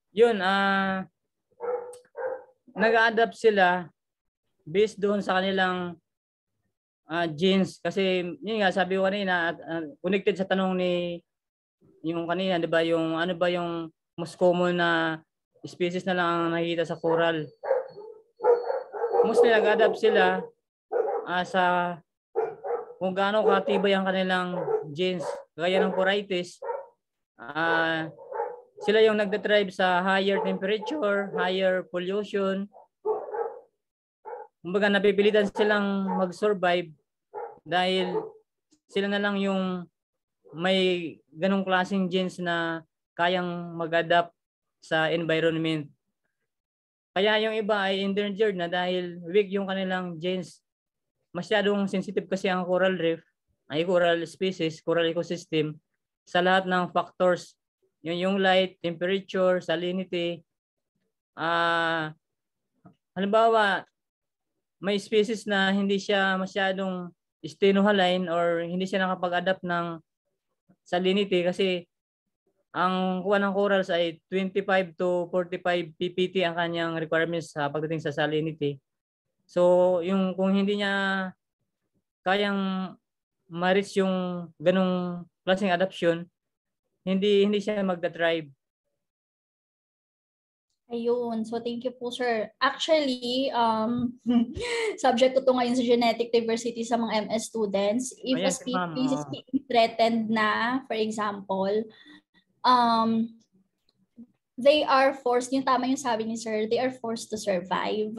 Yun, nag-adapt sila based doon sa kanilang genes. Kasi yun nga, sabi ko kanina, connected sa tanong ni yung kanina, di ba, yung ano ba yung most common na species na lang ang nakikita sa coral. Mostly nag-adapt sila sa kung gaano katibay ang kanilang genes. Gaya ng Corites, sila yung nagde-drive sa higher temperature, higher pollution. Kumbaga napipilitan silang mag-survive dahil sila na lang yung may ganong klaseng genes na kayang mag-adapt sa environment. Kaya yung iba ay endangered na dahil weak yung kanilang genes. Masyadong sensitive kasi ang coral reef, ay coral species, coral ecosystem sa lahat ng factors. Yung light, temperature, salinity. Halimbawa, may species na hindi siya masyadong stenohaline or hindi siya nakapag-adapt ng salinity kasi ang kuha ng corals ay 25 to 45 ppt ang kanyang requirements sa pagdating sa salinity. So, yung kung hindi niya kayang ma-reach yung ganung klaseng adaptation, hindi siya magda-thrive. Ayun. So, thank you po, sir. Actually, subject ko to ngayon sa genetic diversity sa mga MS students. If a species is being threatened na, for example, they are forced, yung tama yung sabi ni sir, they are forced to survive.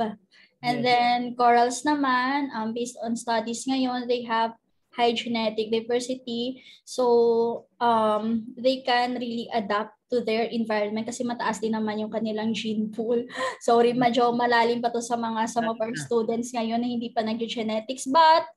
And then, corals naman, based on studies ngayon, they have high genetic diversity. So, they can really adapt to their environment kasi mataas din naman yung kanilang gene pool. Sorry, medyo malalim pa to sa mga some of our students ngayon na hindi pa nag-genetics. But,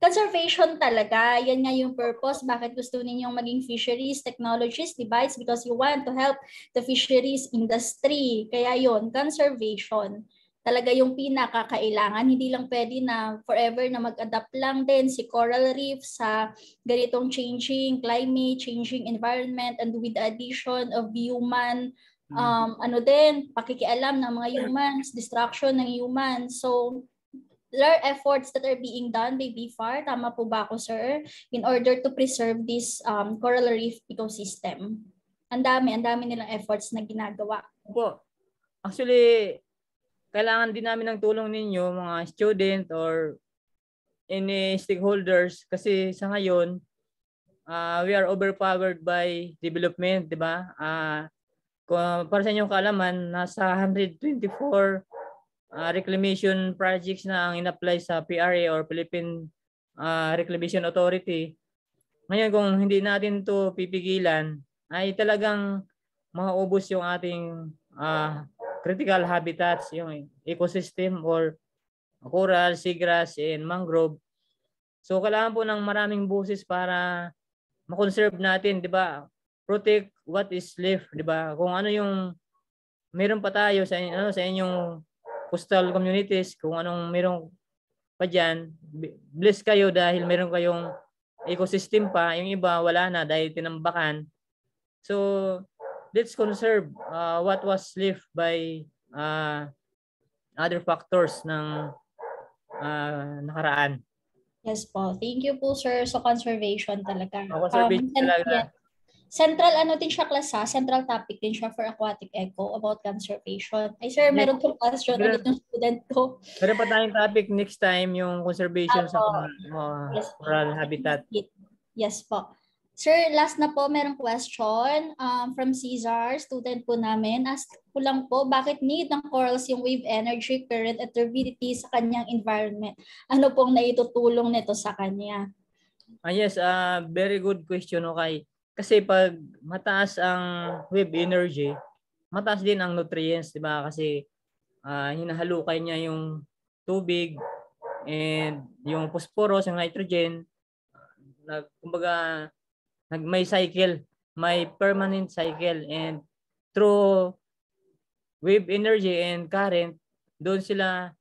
conservation talaga, yan nga yung purpose. Bakit gusto ninyong maging fisheries technologists, diba? It's because you want to help the fisheries industry. Kaya yon, conservation. Talaga yung pinakakailangan. Hindi lang pwede na forever na mag-adapt lang din si coral reef sa ganitong changing climate, changing environment, and with the addition of human, pakikialam ng mga humans, destruction ng humans. So, there are efforts that are being done by BFAR, tama po ba ako, sir, in order to preserve this coral reef ecosystem. Ang dami nilang efforts na ginagawa. Po. Actually, kailangan din namin ng tulong ninyo, mga student or any stakeholders, kasi sa ngayon, we are overpowered by development, di ba? Para sa inyong kaalaman, nasa 124 reclamation projects na ang in-apply sa PRA or Philippine Reclamation Authority. Ngayon, kung hindi natin to pipigilan, ay talagang maubos yung ating critical habitats, yung ecosystem or coral, seagrass, and mangrove. So, kailangan po ng maraming busis para ma-conserve natin, di ba? Protect what is left, di ba? Kung ano yung meron pa tayo sa inyong coastal communities, kung anong meron pa dyan, bless kayo dahil meron kayong ecosystem pa. Yung iba, wala na dahil tinambakan. So, let's conserve what was left by other factors ng nakaraan. Yes po. Thank you po, sir. So, conservation talaga. Conservation talaga. Central din siya klasa, central topic din siya for aquatic eco about conservation. Ay sir, meron pong question ulit yung student ko. Meron pa tayong topic next time, yung conservation sa coral habitat. Yes po. Sir, last na po, merong question from Cesar, student po namin. Ask ko lang po, bakit need ng corals yung wave energy, current, at turbidity sa kanyang environment? Ano pong naitutulong nito sa kanya? Yes, very good question, okay. Kasi pag mataas ang wave energy, mataas din ang nutrients, di ba? Kasi hinahalukay niya yung tubig and yung phosphorus, yung nitrogen, kumbaga may cycle, may permanent cycle, and through wave energy and current, doon sila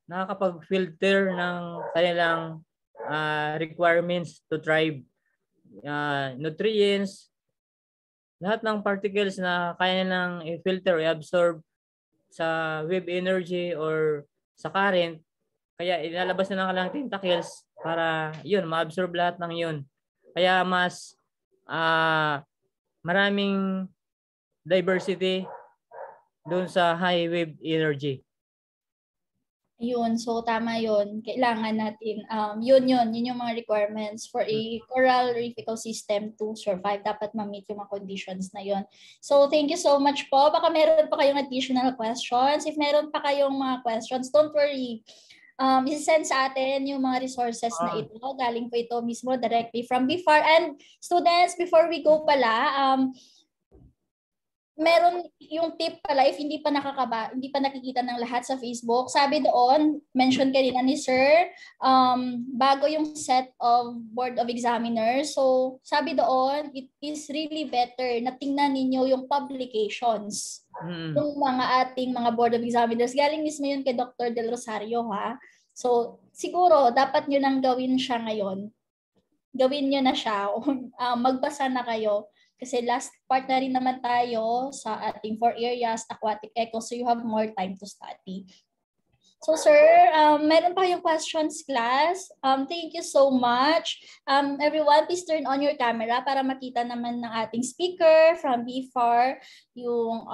nakakapag-filter ng kanilang requirements to thrive. Nutrients, lahat ng particles na kaya nilang i-filter, i-absorb sa wave energy or sa current, kaya ilalabas na ng kanilang tentacles para yun, ma-absorb lahat ng yun. Kaya mas maraming diversity doon sa high wave energy. Yun, so tama yun. Kailangan natin, yun yung mga requirements for a coral reef ecosystem to survive. Dapat ma-meet yung mga conditions na yun. So thank you so much po. Baka meron pa kayong additional questions. If meron pa kayong mga questions, don't worry. I-send sa atin yung mga resources na ito. Galing po ito mismo directly from BFAR. And students, before we go pala, meron yung tip pala if hindi pa nakikita ng lahat sa Facebook. Sabi doon, mention kanina ni Sir, bago yung set of Board of Examiners. So, sabi doon, it is really better na tingnan ninyo yung publications. Yung mga ating mga Board of Examiners. Galing mismo yun kay Dr. Del Rosario, ha? So, siguro, dapat nyo nang gawin siya ngayon. Gawin nyo na siya. Magbasa na kayo. Kasi last part na rin naman tayo sa ating 4 areas, aquatic eco, so you have more time to study. So sir, meron pa kayong questions, class? Thank you so much. Everyone, please turn on your camera para makita naman ng ating speaker from BFAR yung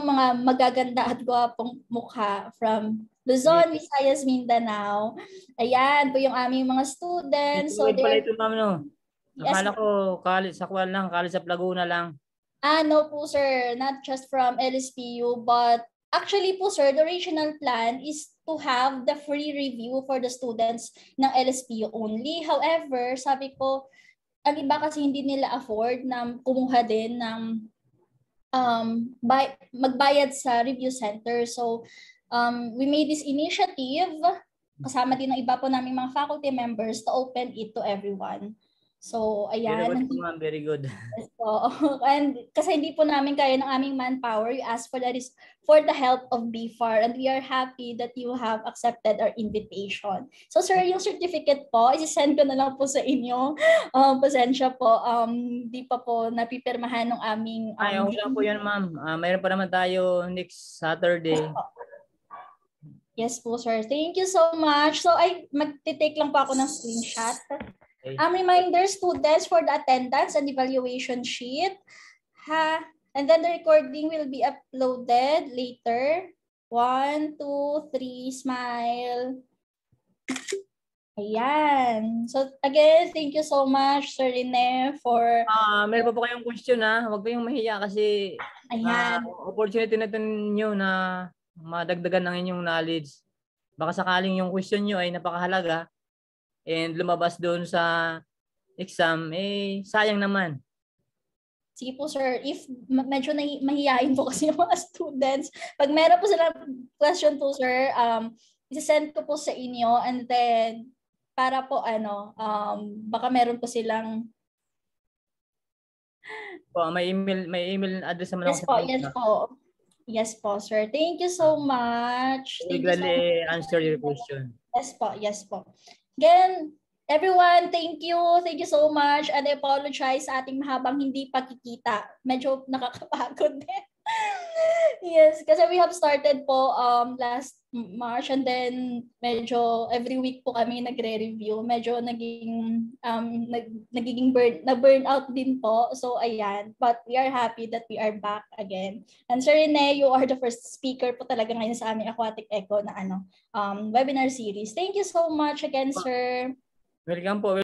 mga magaganda at gwapong mukha from Luzon, Visayas, Mindanao. Ayan po yung aming mga students. So pala ito, ma'am, no? Yes. Akala ko college sa Kuan lang, college sa Laguna lang. No po sir, not just from LSPU, but actually po sir, the original plan is to have the free review for the students ng LSPU only. However, sabi ko, ang iba kasi hindi nila afford na kumuha din ng magbayad sa review center. So, we made this initiative, kasama din ng iba po naming mga faculty members to open it to everyone. So, ayan. Very good. So, and kasi hindi po namin kaya ng aming manpower, you ask for the help of BFAR, and we are happy that you have accepted our invitation. So, sir, yung certificate po, isi-send ko na lang po sa inyo. Pasensya po, di pa po napipirmahan ng aming... okay lang po yan, ma'am. Mayroon pa naman tayo next Saturday. Yes po, sir. Thank you so much. So, magtitake lang po ako ng screenshot. Reminder, students, for the attendance and evaluation sheet. And then the recording will be uploaded later. 1, 2, 3, smile. Ayan. So again, thank you so much, Sir Rene, for... meron pa po kayong question, ha? Huwag kayong mahiya kasi opportunity na ito ninyo na madagdagan ng inyong knowledge. Baka sakaling yung question nyo ay napakahalaga and lumabas doon sa exam, sayang naman. Sige po, sir. If medyo mahihain po kasi yung mga students, pag meron po silang question po, sir, isi-send ko po sa inyo, and then para po baka meron po silang may email address naman ako. Yes po, sir. Thank you so much. We'll gladly answer your question. Yes po. Again, everyone, thank you. Thank you so much. And I apologize sa ating mahabang hindi pagkikita. Medyo nakakapagod din. Yes, kasi we have started po last March, and then medyo every week po kami nagre-review. Medyo nagiging burn out din po. So ayan, but we are happy that we are back again. And Sir Rene, you are the first speaker po talaga ngayon sa aming Aquatic Eco na webinar series. Thank you so much again, sir. Welcome po.